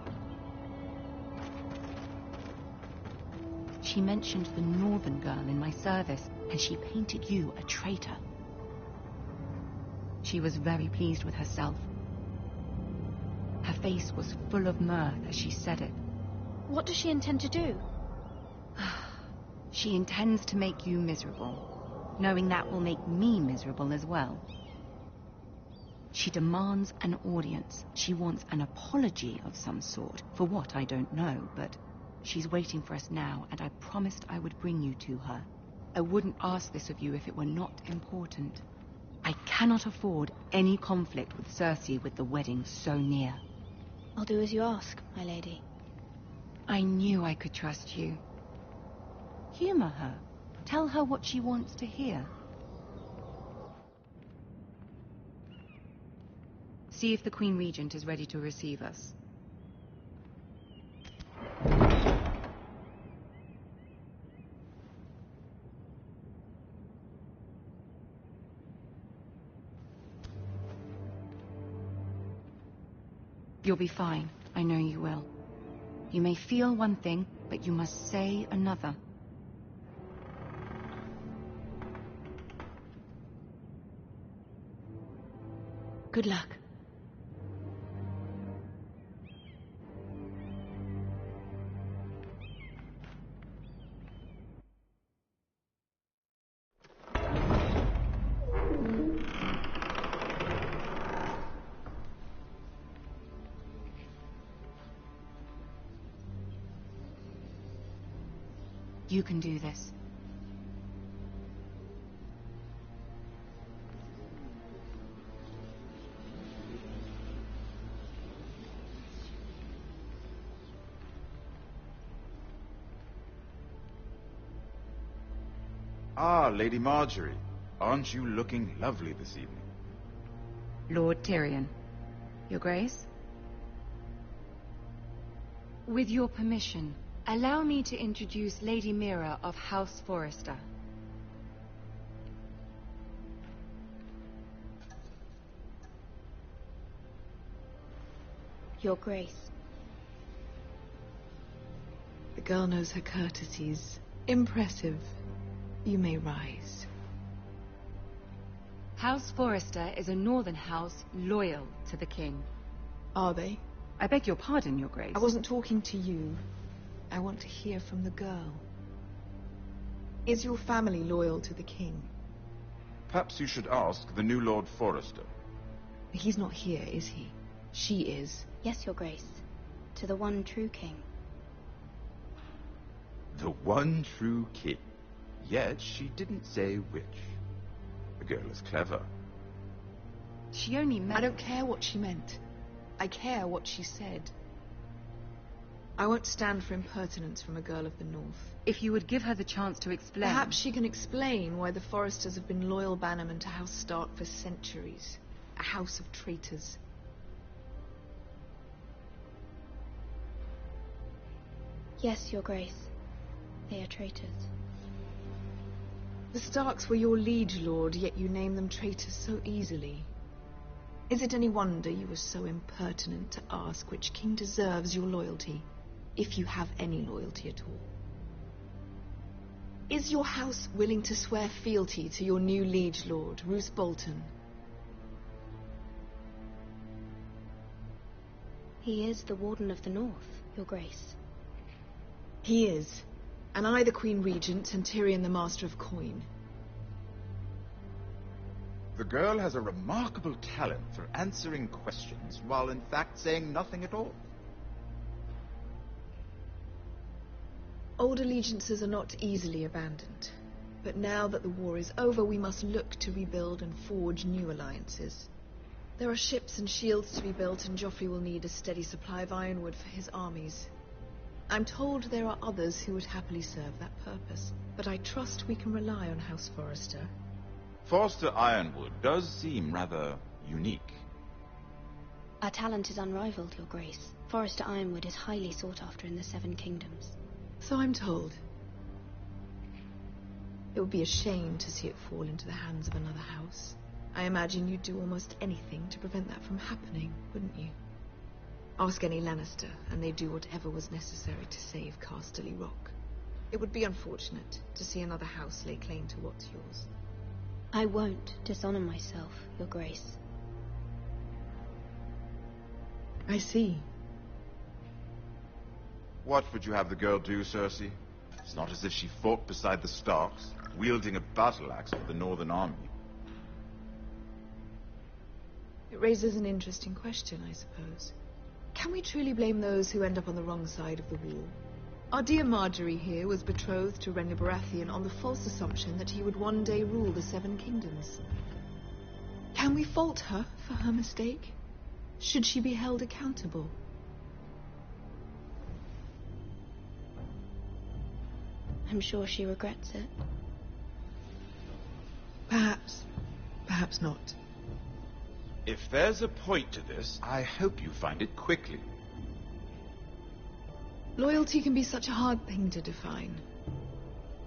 She mentioned the northern girl in my service, and she painted you a traitor. She was very pleased with herself. Her face was full of mirth as she said it. What does she intend to do? She intends to make you miserable, knowing that will make me miserable as well. She demands an audience. She wants an apology of some sort. For what, I don't know, but she's waiting for us now, and I promised I would bring you to her. I wouldn't ask this of you if it were not important. I cannot afford any conflict with Cersei with the wedding so near. I'll do as you ask, my lady. I knew I could trust you. Humor her. Tell her what she wants to hear. See if the Queen Regent is ready to receive us. You'll be fine. I know you will. You may feel one thing, but you must say another. Good luck. You can do this. Ah, Lady Marjorie. Aren't you looking lovely this evening? Lord Tyrion. Your Grace? With your permission, allow me to introduce Lady Mira of House Forrester. Your Grace. The girl knows her courtesies. Impressive. You may rise. House Forrester is a northern house loyal to the king. Are they? I beg your pardon, Your Grace. I wasn't talking to you. I want to hear from the girl. Is your family loyal to the king? Perhaps you should ask the new Lord Forrester. He's not here, is he? She is. Yes, Your Grace. To the one true king. The one true king. Yet she didn't say which. The girl is clever. She only meant... I don't care what she meant. I care what she said. I won't stand for impertinence from a girl of the North. If you would give her the chance to explain... Perhaps she can explain why the Forresters have been loyal bannermen to House Stark for centuries. A house of traitors. Yes, Your Grace. They are traitors. The Starks were your liege lord, yet you name them traitors so easily. Is it any wonder you were so impertinent to ask which king deserves your loyalty, if you have any loyalty at all? Is your house willing to swear fealty to your new liege lord, Roose Bolton? He is the Warden of the North, Your Grace. He is. And I the Queen Regent, and Tyrion the Master of Coin. The girl has a remarkable talent for answering questions while in fact saying nothing at all. Old allegiances are not easily abandoned. But now that the war is over, we must look to rebuild and forge new alliances. There are ships and shields to be built, and Joffrey will need a steady supply of ironwood for his armies. I'm told there are others who would happily serve that purpose, but I trust we can rely on House Forrester. Forster Ironwood does seem rather unique. Our talent is unrivaled, Your Grace. Forrester Ironwood is highly sought after in the Seven Kingdoms. So I'm told. It would be a shame to see it fall into the hands of another house. I imagine you'd do almost anything to prevent that from happening, wouldn't you? Ask any Lannister, and they'd do whatever was necessary to save Casterly Rock. It would be unfortunate to see another house lay claim to what's yours. I won't dishonor myself, Your Grace. I see. What would you have the girl do, Cersei? It's not as if she fought beside the Starks, wielding a battle axe for the Northern Army. It raises an interesting question, I suppose. Can we truly blame those who end up on the wrong side of the wall? Our dear Marjorie here was betrothed to Renly Baratheon on the false assumption that he would one day rule the Seven Kingdoms. Can we fault her for her mistake? Should she be held accountable? I'm sure she regrets it. Perhaps. Perhaps not. If there's a point to this, I hope you find it quickly. Loyalty can be such a hard thing to define.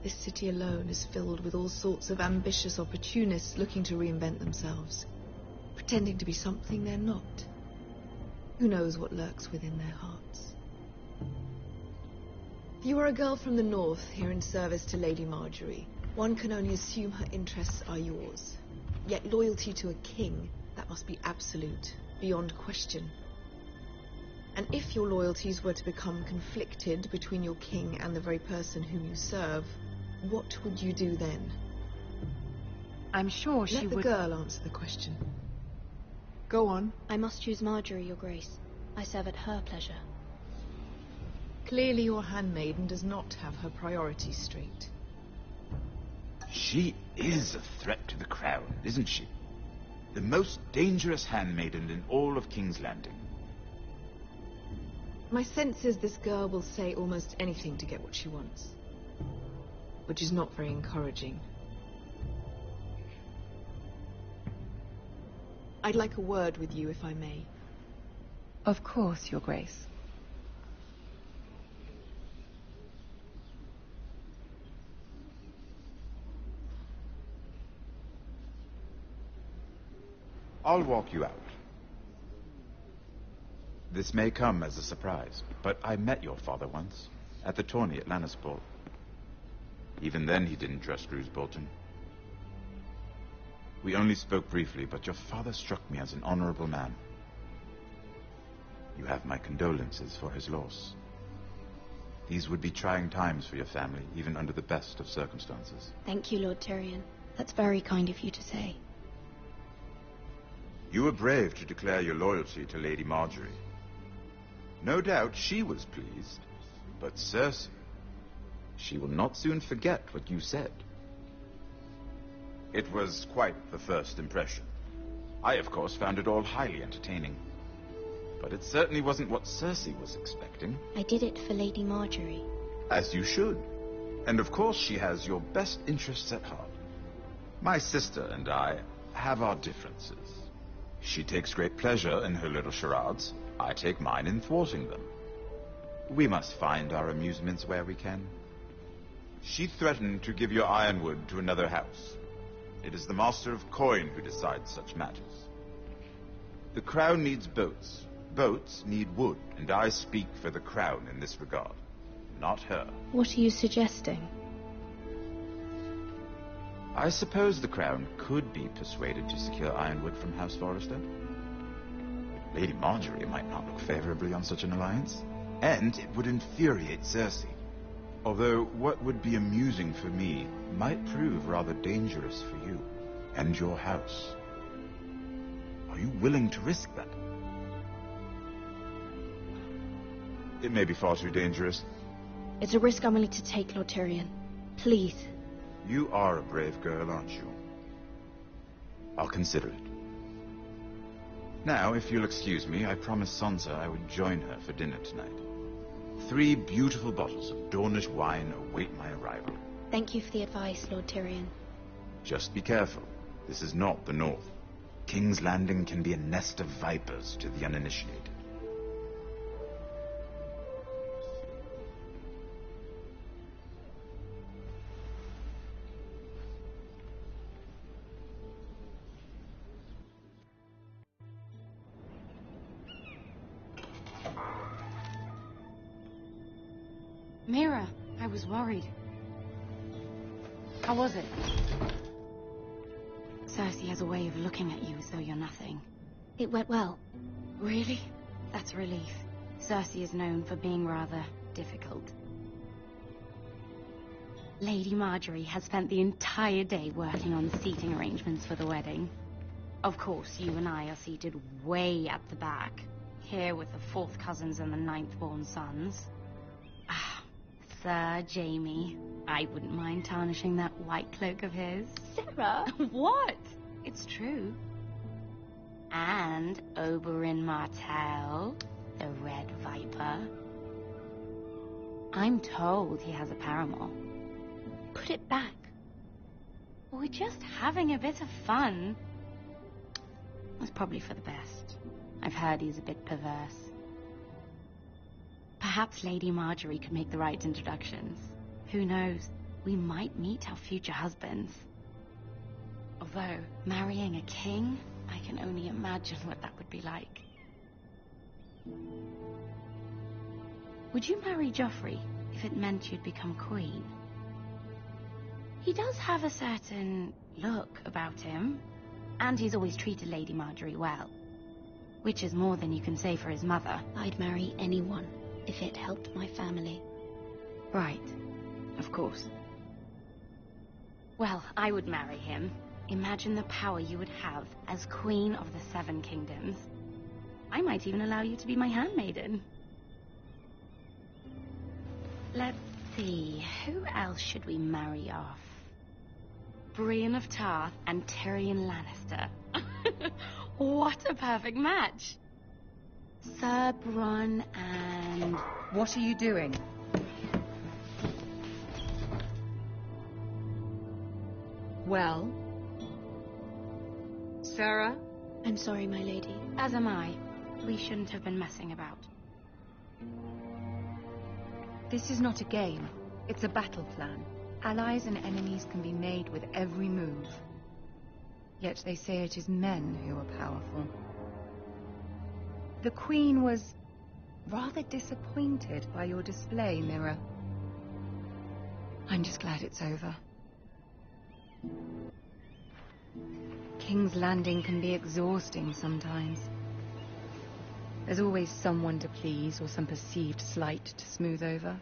This city alone is filled with all sorts of ambitious opportunists looking to reinvent themselves, pretending to be something they're not. Who knows what lurks within their hearts? If you are a girl from the north here in service to Lady Marjorie, one can only assume her interests are yours. Yet loyalty to a king, that must be absolute, beyond question. And if your loyalties were to become conflicted between your king and the very person whom you serve, what would you do then? I'm sure she would... Let the girl answer the question. Go on. I must choose Marjorie, Your Grace. I serve at her pleasure. Clearly your handmaiden does not have her priorities straight. She is a threat to the crown, isn't she? The most dangerous handmaiden in all of King's Landing. My sense is this girl will say almost anything to get what she wants. Which is not very encouraging. I'd like a word with you, if I may. Of course, Your Grace. I'll walk you out. This may come as a surprise, but I met your father once, at the tourney at Lannisport. Even then he didn't trust Roose Bolton. We only spoke briefly, but your father struck me as an honorable man. You have my condolences for his loss. These would be trying times for your family, even under the best of circumstances. Thank you, Lord Tyrion. That's very kind of you to say. You were brave to declare your loyalty to Lady Marjorie. No doubt she was pleased, but Cersei, she will not soon forget what you said. It was quite the first impression. I, of course, found it all highly entertaining. But it certainly wasn't what Cersei was expecting. I did it for Lady Marjorie. As you should. And of course she has your best interests at heart. My sister and I have our differences. She takes great pleasure in her little charades. I take mine in thwarting them. We must find our amusements where we can. She threatened to give your ironwood to another house. It is the Master of Coin who decides such matters. The crown needs boats. Boats need wood, and I speak for the crown in this regard, not her. What are you suggesting? I suppose the crown could be persuaded to secure ironwood from House Forrester. Lady Marjorie might not look favorably on such an alliance, and it would infuriate Cersei. Although what would be amusing for me might prove rather dangerous for you and your house. Are you willing to risk that? It may be far too dangerous. It's a risk I'm willing to take, Lord Tyrion. Please. You are a brave girl, aren't you? I'll consider it. Now, if you'll excuse me, I promised Sansa I would join her for dinner tonight. 3 beautiful bottles of Dornish wine await my arrival. Thank you for the advice, Lord Tyrion. Just be careful. This is not the North. King's Landing can be a nest of vipers to the uninitiated. Mira, I was worried. How was it? Cersei has a way of looking at you as though you're nothing. It went well. Really? That's a relief. Cersei is known for being rather difficult. Lady Marjorie has spent the entire day working on the seating arrangements for the wedding. Of course, you and I are seated way at the back, here with the 4th cousins and the 9th-born sons. Sir Jaime, I wouldn't mind tarnishing that white cloak of his. Sarah? What? It's true. And Oberyn Martell, the Red Viper. I'm told he has a paramour. Put it back. We're just having a bit of fun. It's probably for the best. I've heard he's a bit perverse. Perhaps Lady Marjorie could make the right introductions. Who knows? We might meet our future husbands. Although, marrying a king, I can only imagine what that would be like. Would you marry Joffrey if it meant you'd become queen? He does have a certain look about him, and he's always treated Lady Marjorie well. Which is more than you can say for his mother. I'd marry anyone if it helped my family. Right. Of course. Well, I would marry him. Imagine the power you would have as Queen of the 7 Kingdoms. I might even allow you to be my handmaiden. Let's see, who else should we marry off? Brienne of Tarth and Tyrion Lannister. What a perfect match! Sir Bronn and... What are you doing? Well? Sarah? I'm sorry, my lady. As am I. We shouldn't have been messing about. This is not a game. It's a battle plan. Allies and enemies can be made with every move. Yet they say it is men who are powerful. The Queen was rather disappointed by your display, Mira. I'm just glad it's over. King's Landing can be exhausting sometimes. There's always someone to please or some perceived slight to smooth over.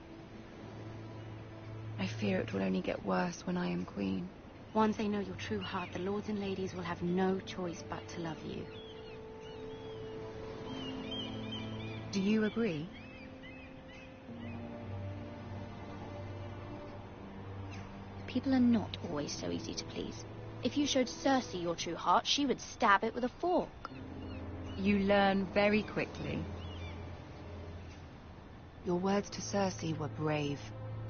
I fear it will only get worse when I am queen. Once they know your true heart, the lords and ladies will have no choice but to love you. Do you agree? People are not always so easy to please. If you showed Cersei your true heart, she would stab it with a fork. You learn very quickly. Your words to Cersei were brave,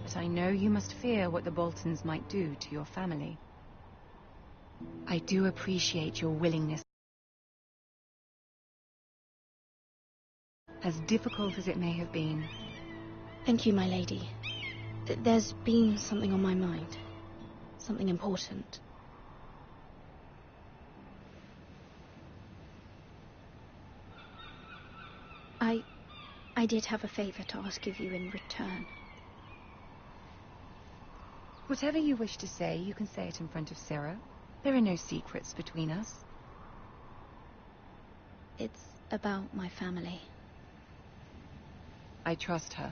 but I know you must fear what the Boltons might do to your family. I do appreciate your willingness. As difficult as it may have been. Thank you, my lady. There's been something on my mind. Something important. I did have a favor to ask of you in return. Whatever you wish to say, you can say it in front of Sarah. There are no secrets between us. It's about my family. I trust her.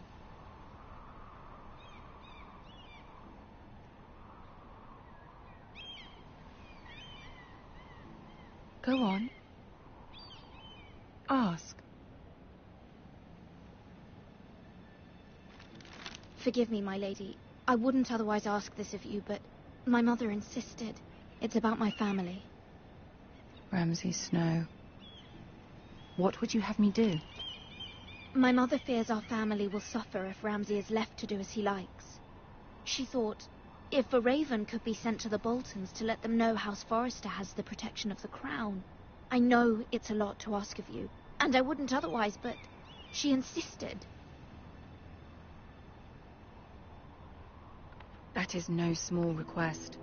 Go on. Ask. Forgive me, my lady. I wouldn't otherwise ask this of you, but my mother insisted. It's about my family. Ramsay Snow. What would you have me do? My mother fears our family will suffer if Ramsay is left to do as he likes. She thought, if a raven could be sent to the Boltons to let them know House Forrester has the protection of the crown. I know it's a lot to ask of you, and I wouldn't otherwise, but she insisted. That is no small request,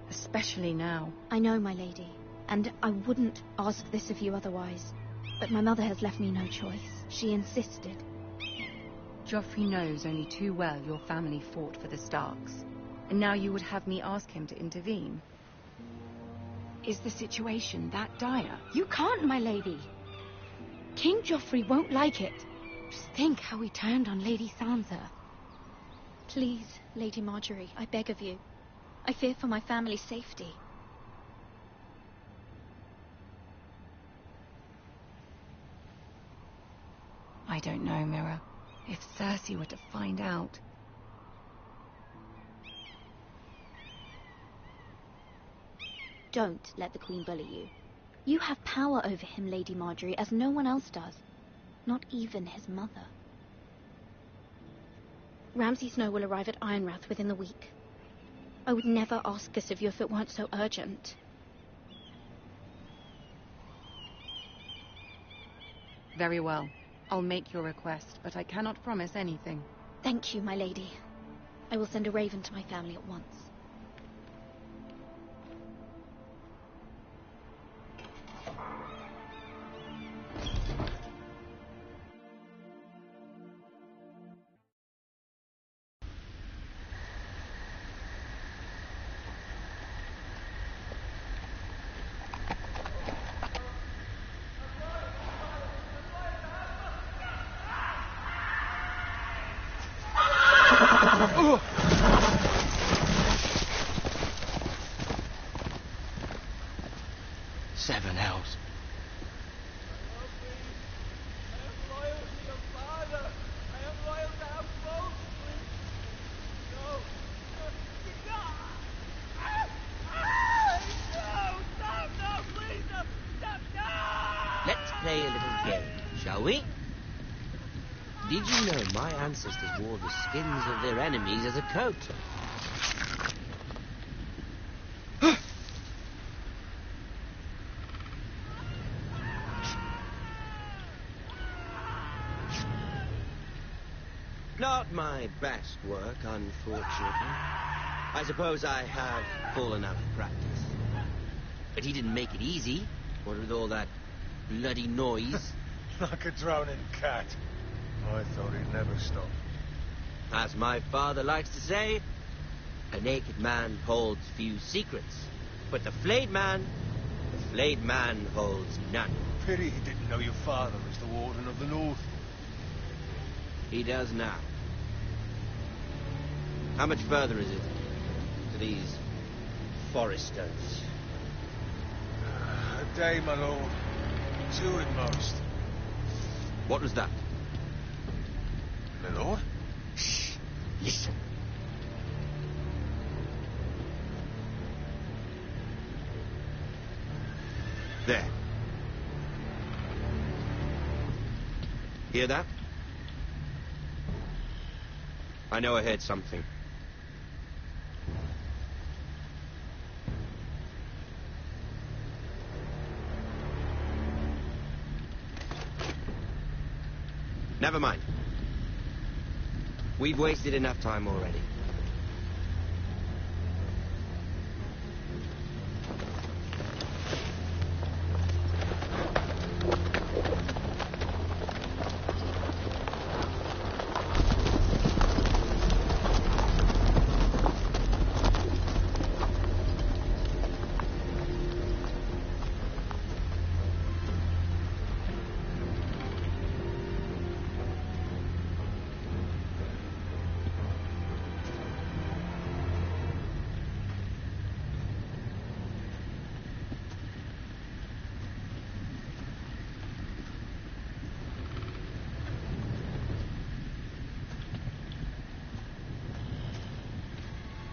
especially now. I know, my lady, and I wouldn't ask this of you otherwise. But my mother has left me no choice. She insisted. Joffrey knows only too well your family fought for the Starks, and now you would have me ask him to intervene. Is the situation that dire? You can't, my lady. King Joffrey won't like it. Just think how he turned on Lady Sansa. Please, Lady Marjorie, I beg of you. I fear for my family's safety. I don't know, Mira. If Cersei were to find out... Don't let the Queen bully you. You have power over him, Lady Marjorie, as no one else does. Not even his mother. Ramsay Snow will arrive at Ironrath within the week. I would never ask this of you if it weren't so urgent. Very well. I'll make your request, but I cannot promise anything. Thank you, my lady. I will send a raven to my family at once. Seven hells. Let's play a little game, shall we? Did you know my ancestors wore the skins of their enemies as a coat? Not my best work, unfortunately. I suppose I have fallen out of practice. But he didn't make it easy, what with all that bloody noise. Like a drowning cat. I thought he'd never stop. As my father likes to say, a naked man holds few secrets. But the flayed man holds none. Pity he didn't know your father was the Warden of the North. He does now. How much further is it to these Foresters? A day, my lord. Two at most. What was that? my lord. Shh. Listen. There. Hear that? I know I heard something. Never mind. We've wasted enough time already.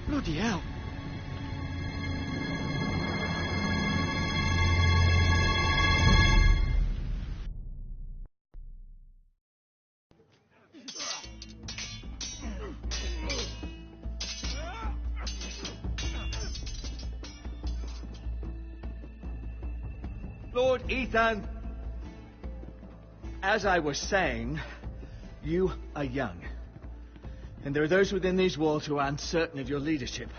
Bloody hell. Lord Ethan, as I was saying, you are young. And there are those within these walls who are uncertain of your leadership.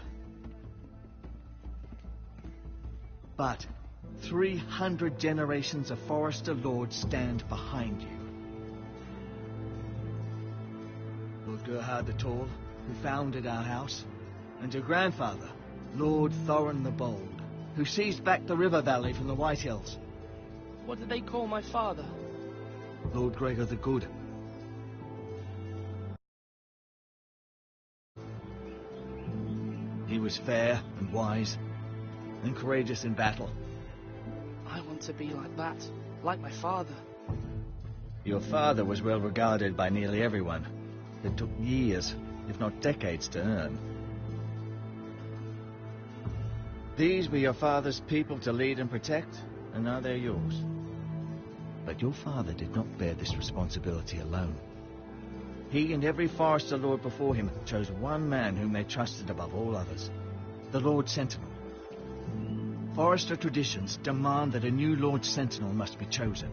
But 300 generations of Forester Lords stand behind you. Lord Gerhard the Tall, who founded our house, and your grandfather, Lord Thorin the Bold, who seized back the river valley from the White Hills. What did they call my father? Lord Gregor the Good. He was fair and wise and courageous in battle. I want to be like that, like my father. Your father was well regarded by nearly everyone. It took years, if not decades, to earn. These were your father's people to lead and protect, and now they're yours. But your father did not bear this responsibility alone. He and every Forester Lord before him chose one man whom they trusted above all others, the Lord Sentinel. Forester traditions demand that a new Lord Sentinel must be chosen.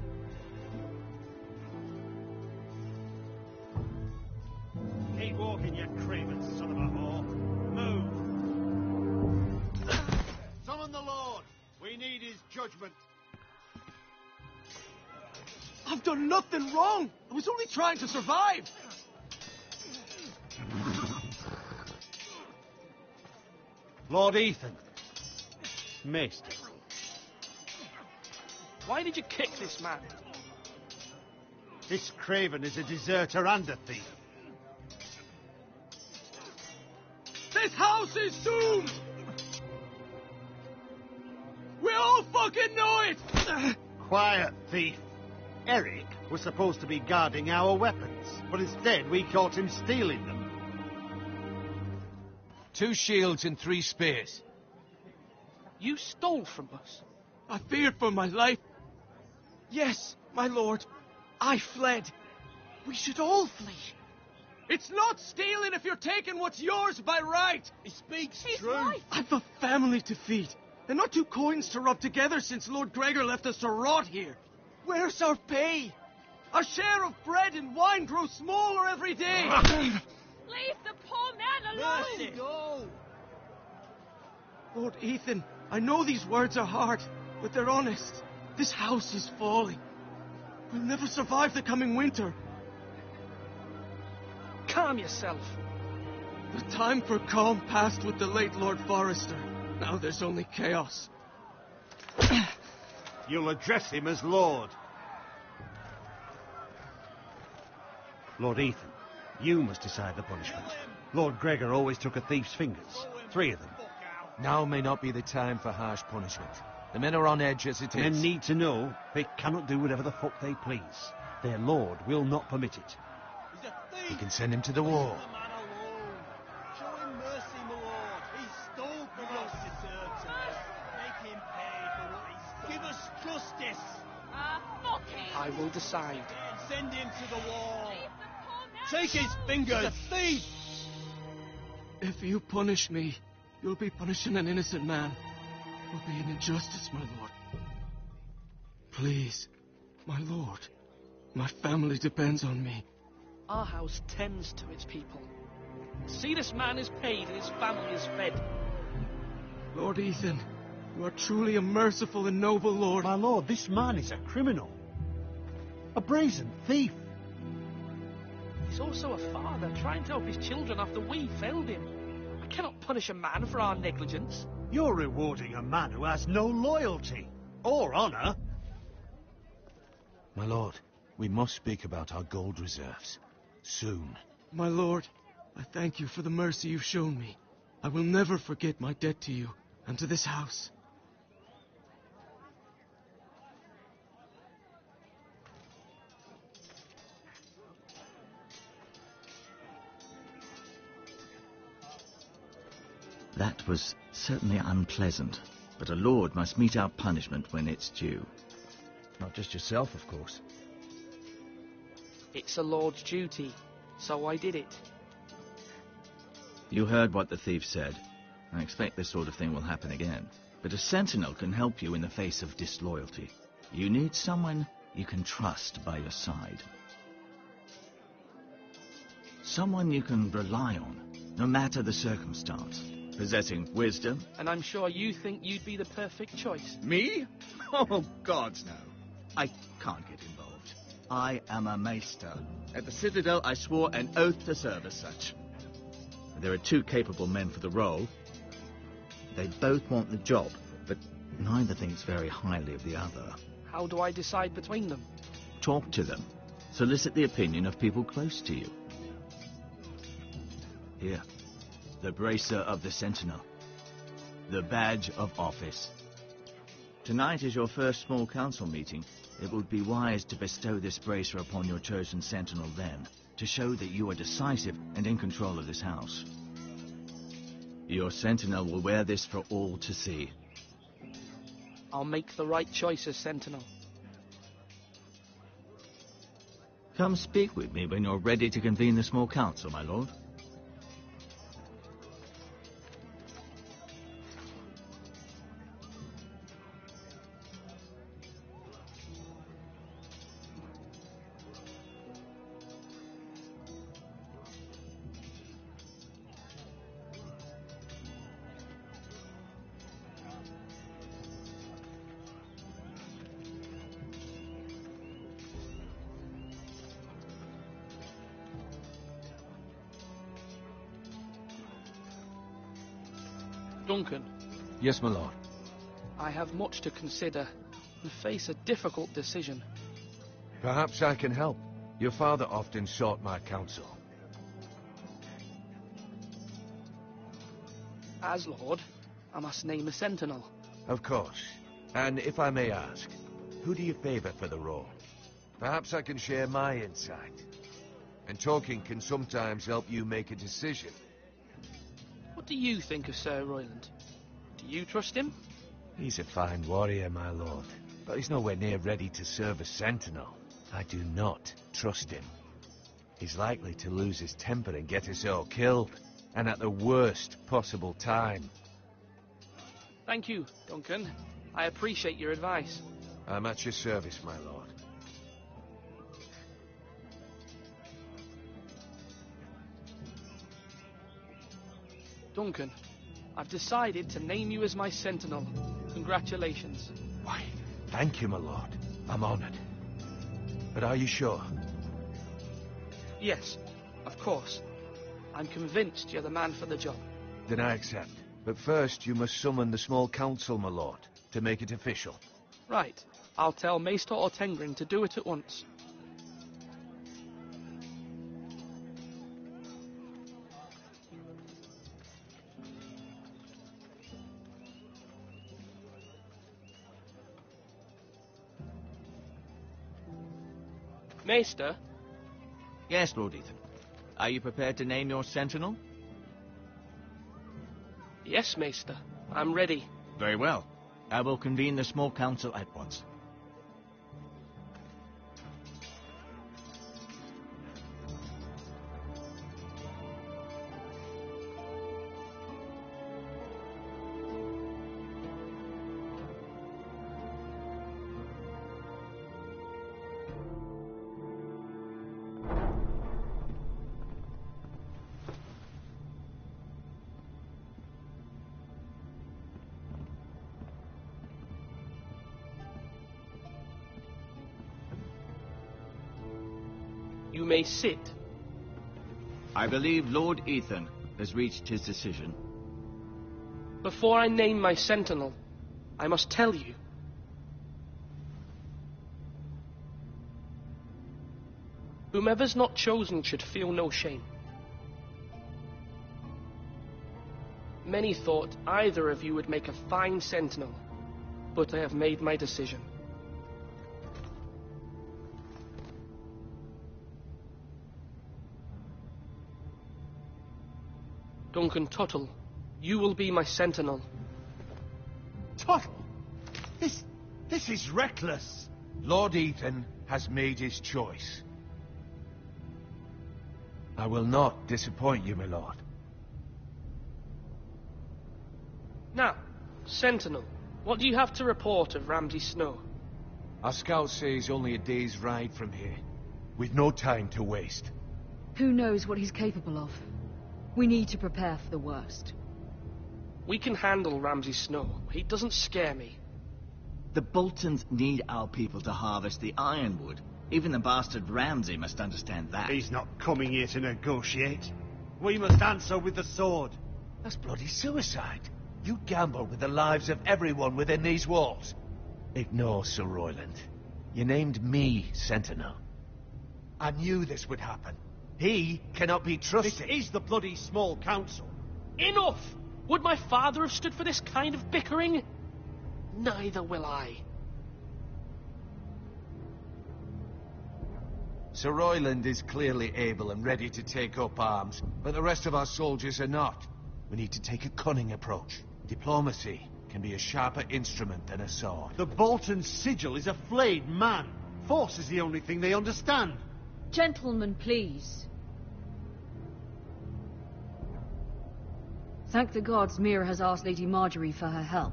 Keep walking, you craven son of a whore. Move! Summon the Lord! We need his judgment. I've done nothing wrong! I was only trying to survive! Lord Ethan. Maester. Why did you kick this man? This craven is a deserter and a thief. This house is doomed! We all fucking know it! Quiet, thief. Eric was supposed to be guarding our weapons, but instead we caught him stealing them. 2 shields and 3 spears. You stole from us. I feared for my life. Yes, my lord. I fled. We should all flee. It's not stealing if you're taking what's yours by right. He speaks true. I've a family to feed, and not 2 coins to rub together since Lord Gregor left us to rot here. Where's our pay? Our share of bread and wine grows smaller every day. Leave the poor man alone! Mercy. Go! Lord Ethan, I know these words are hard, but they're honest. This house is falling. We'll never survive the coming winter. Calm yourself. The time for calm passed with the late Lord Forester. Now there's only chaos. You'll address him as Lord. Lord Ethan, you must decide the punishment. Lord Gregor always took a thief's fingers. 3 of them. Now may not be the time for harsh punishment. The men are on edge as it is. Men need to know they cannot do whatever the fuck they please. Their lord will not permit it. We can send him to the war. Show him mercy, my lord. He stole from us. Deserves it. Make him pay for what he stole. Give us justice. Fuck him! I will decide. Send him to the wall. Take his fingers. He's a thief. If you punish me, you'll be punishing an innocent man. It will be an injustice, my lord. Please, my lord. My family depends on me. Our house tends to its people. See, this man is paid and his family is fed. Lord Ethan, you are truly a merciful and noble lord. My lord, this man is a criminal. A brazen thief. He's also a father trying to help his children after we failed him. I cannot punish a man for our negligence. You're rewarding a man who has no loyalty or honor. My lord, we must speak about our gold reserves. Soon. My lord, I thank you for the mercy you've shown me. I will never forget my debt to you and to this house. That was certainly unpleasant, but a lord must mete out punishment when it's due. Not just yourself, of course. It's a lord's duty, so I did it. You heard what the thief said. I expect this sort of thing will happen again. But a sentinel can help you in the face of disloyalty. You need someone you can trust by your side. Someone you can rely on, no matter the circumstance. Possessing wisdom. And I'm sure you think you'd be the perfect choice. Me? Oh, gods, no. I can't get involved. I am a maester. At the Citadel, I swore an oath to serve as such. There are two capable men for the role. They both want the job, but neither thinks very highly of the other. How do I decide between them? Talk to them. Solicit the opinion of people close to you. Here. The bracer of the Sentinel. The badge of office. Tonight is your first small council meeting. It would be wise to bestow this bracer upon your chosen Sentinel then, to show that you are decisive and in control of this house. Your Sentinel will wear this for all to see. I'll make the right choice as Sentinel. Come speak with me when you're ready to convene the small council, my lord. Duncan. Yes, my lord. I have much to consider and face a difficult decision. Perhaps I can help. Your father often sought my counsel. As Lord, I must name a sentinel. Of course. And if I may ask, who do you favor for the role? Perhaps I can share my insight. And talking can sometimes help you make a decision. What do you think of Sir Royland? Do you trust him? He's a fine warrior, my lord. But he's nowhere near ready to serve as sentinel. I do not trust him. He's likely to lose his temper and get us all killed. And at the worst possible time. Thank you, Duncan. I appreciate your advice. I'm at your service, my lord. Duncan, I've decided to name you as my sentinel. Congratulations. Why, thank you, my lord. I'm honored. But are you sure? Yes, of course. I'm convinced you're the man for the job. Then I accept. But first, you must summon the small council, my lord, to make it official. Right. I'll tell Maester Ortengrin to do it at once. Maester? Yes, Lord Ethan. Are you prepared to name your sentinel? Yes, Maester. I'm ready. Very well. I will convene the small council at once. You may sit. I believe Lord Ethan has reached his decision. Before I name my sentinel, I must tell you. Whomever's not chosen should feel no shame. Many thought either of you would make a fine sentinel, but I have made my decision. Duncan Tuttle, you will be my sentinel. Tuttle? This is reckless. Lord Ethan has made his choice. I will not disappoint you, my lord. Now, sentinel, what do you have to report of Ramsay Snow? Our scouts say he's only a day's ride from here, with no time to waste. Who knows what he's capable of? We need to prepare for the worst. We can handle Ramsay Snow. He doesn't scare me. The Boltons need our people to harvest the ironwood. Even the bastard Ramsay must understand that. He's not coming here to negotiate. We must answer with the sword. That's bloody suicide. You gamble with the lives of everyone within these walls. Ignore Sir Royland. You named me Sentinel. I knew this would happen. He cannot be trusted. This is the bloody small council. Enough! Would my father have stood for this kind of bickering? Neither will I. Sir Royland is clearly able and ready to take up arms, but the rest of our soldiers are not. We need to take a cunning approach. Diplomacy can be a sharper instrument than a sword. The Bolton sigil is a flayed man. Force is the only thing they understand. Gentlemen, please. Thank the gods Mira has asked Lady Marjorie for her help.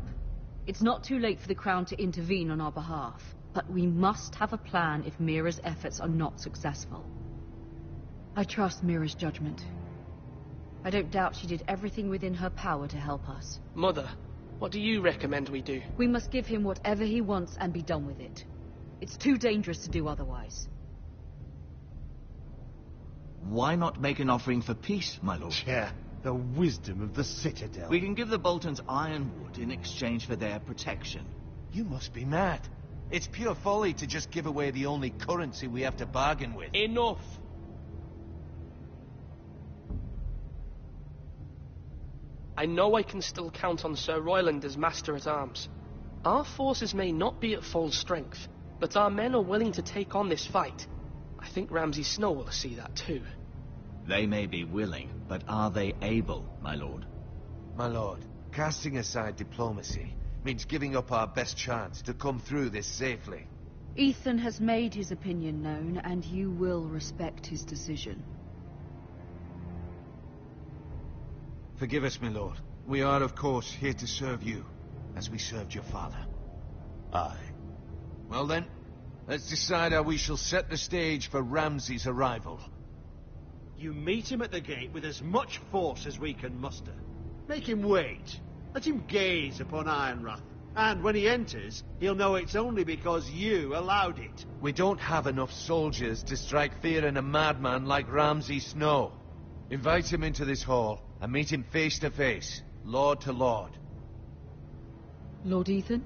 It's not too late for the Crown to intervene on our behalf, but we must have a plan if Mira's efforts are not successful. I trust Mira's judgment. I don't doubt she did everything within her power to help us. Mother, what do you recommend we do? We must give him whatever he wants and be done with it. It's too dangerous to do otherwise. Why not make an offering for peace, my lord? Yeah, the wisdom of the Citadel. We can give the Boltons ironwood in exchange for their protection. You must be mad. It's pure folly to just give away the only currency we have to bargain with. Enough! I know I can still count on Sir Royland as Master-at-Arms. Our forces may not be at full strength, but our men are willing to take on this fight. I think Ramsay Snow will see that too. They may be willing, but are they able, my lord? My lord, casting aside diplomacy means giving up our best chance to come through this safely. Ethan has made his opinion known, and you will respect his decision. Forgive us, my lord. We are, of course, here to serve you, as we served your father. Aye. Well then, let's decide how we shall set the stage for Ramsay's arrival. You meet him at the gate with as much force as we can muster. Make him wait. Let him gaze upon Ironrath. And when he enters, he'll know it's only because you allowed it. We don't have enough soldiers to strike fear in a madman like Ramsay Snow. Invite him into this hall and meet him face to face, lord to lord. Lord Ethan?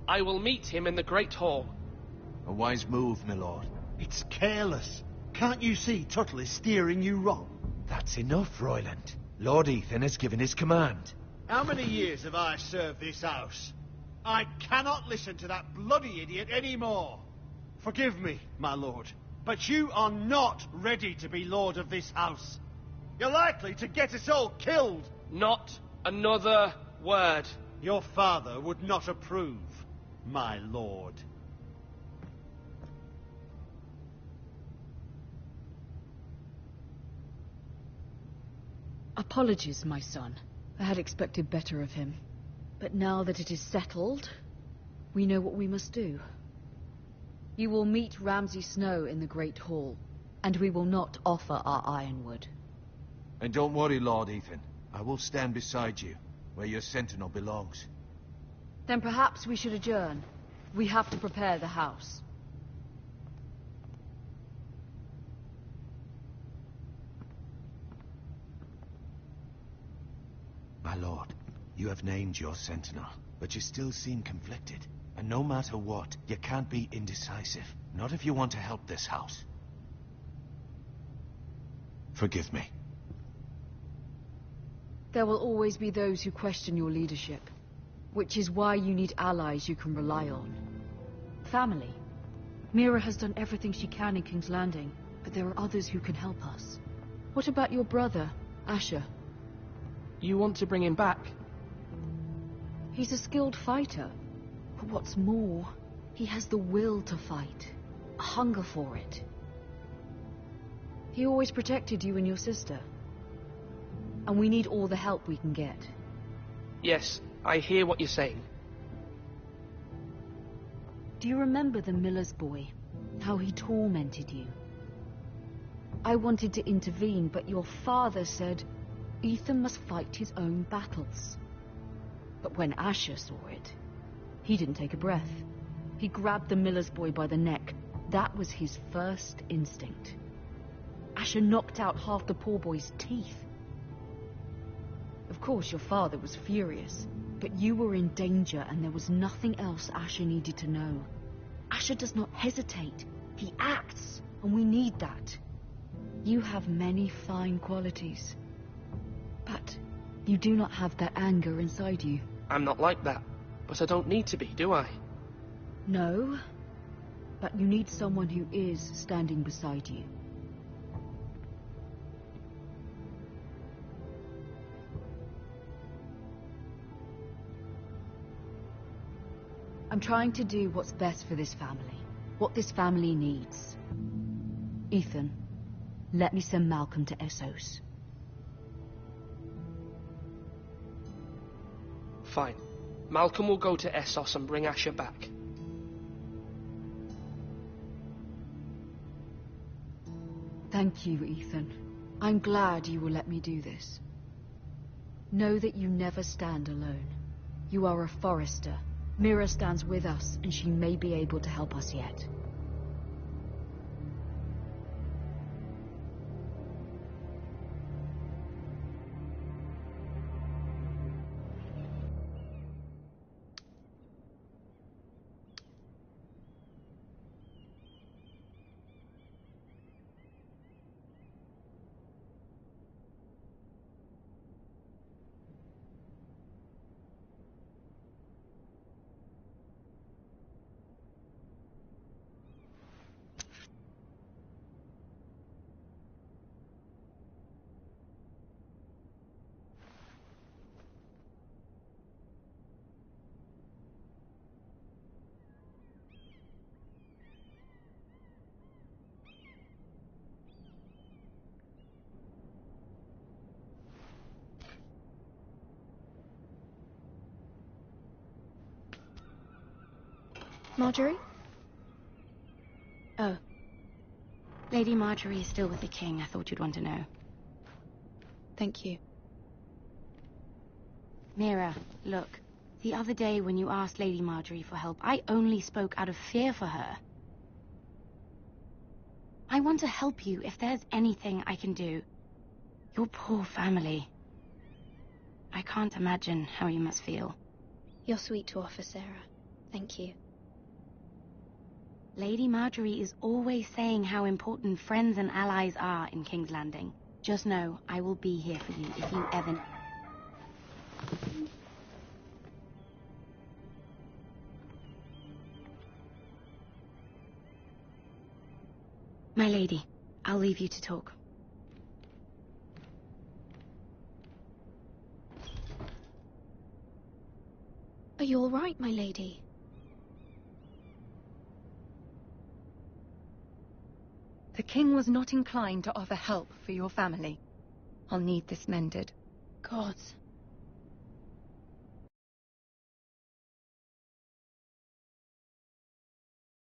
I will meet him in the Great Hall. A wise move, my lord. It's careless. Can't you see Tuttle is steering you wrong? That's enough, Royland. Lord Ethan has given his command. How many years have I served this house? I cannot listen to that bloody idiot anymore. Forgive me, my lord, but you are not ready to be lord of this house. You're likely to get us all killed. Not another word. Your father would not approve, my lord. Apologies, my son. I had expected better of him. But now that it is settled, we know what we must do. You will meet Ramsay Snow in the Great Hall, and we will not offer our ironwood. And don't worry, Lord Ethan. I will stand beside you, where your sentinel belongs. Then perhaps we should adjourn. We have to prepare the house. My lord, you have named your sentinel, but you still seem conflicted. And no matter what, you can't be indecisive. Not if you want to help this house. Forgive me. There will always be those who question your leadership, which is why you need allies you can rely on. Family. Mira has done everything she can in King's Landing, but there are others who can help us. What about your brother, Asher? You want to bring him back? He's a skilled fighter, but what's more, he has the will to fight, a hunger for it. He always protected you and your sister, and we need all the help we can get. Yes, I hear what you're saying. Do you remember the miller's boy? How he tormented you? I wanted to intervene, but your father said Ethan must fight his own battles. But when Asher saw it, he didn't take a breath. He grabbed the miller's boy by the neck. That was his first instinct. Asher knocked out half the poor boy's teeth. Of course, your father was furious, but you were in danger and there was nothing else Asher needed to know. Asher does not hesitate. He acts, and we need that. You have many fine qualities, but you do not have that anger inside you. I'm not like that, but I don't need to be, do I? No, but you need someone who is standing beside you. I'm trying to do what's best for this family, what this family needs. Ethan, let me send Malcolm to Essos. Fine. Malcolm will go to Essos and bring Asher back. Thank you, Ethan. I'm glad you will let me do this. Know that you never stand alone. You are a Forrester. Mira stands with us, and she may be able to help us yet. Marjorie? Oh. Lady Marjorie is still with the king. I thought you'd want to know. Thank you. Mira, look. The other day when you asked Lady Marjorie for help, I only spoke out of fear for her. I want to help you if there's anything I can do. Your poor family. I can't imagine how you must feel. You're sweet to offer, Sarah. Thank you. Lady Marjorie is always saying how important friends and allies are in King's Landing. Just know, I will be here for you if you ever... My lady, I'll leave you to talk. Are you all right, my lady? The king was not inclined to offer help for your family. I'll need this mended. Gods.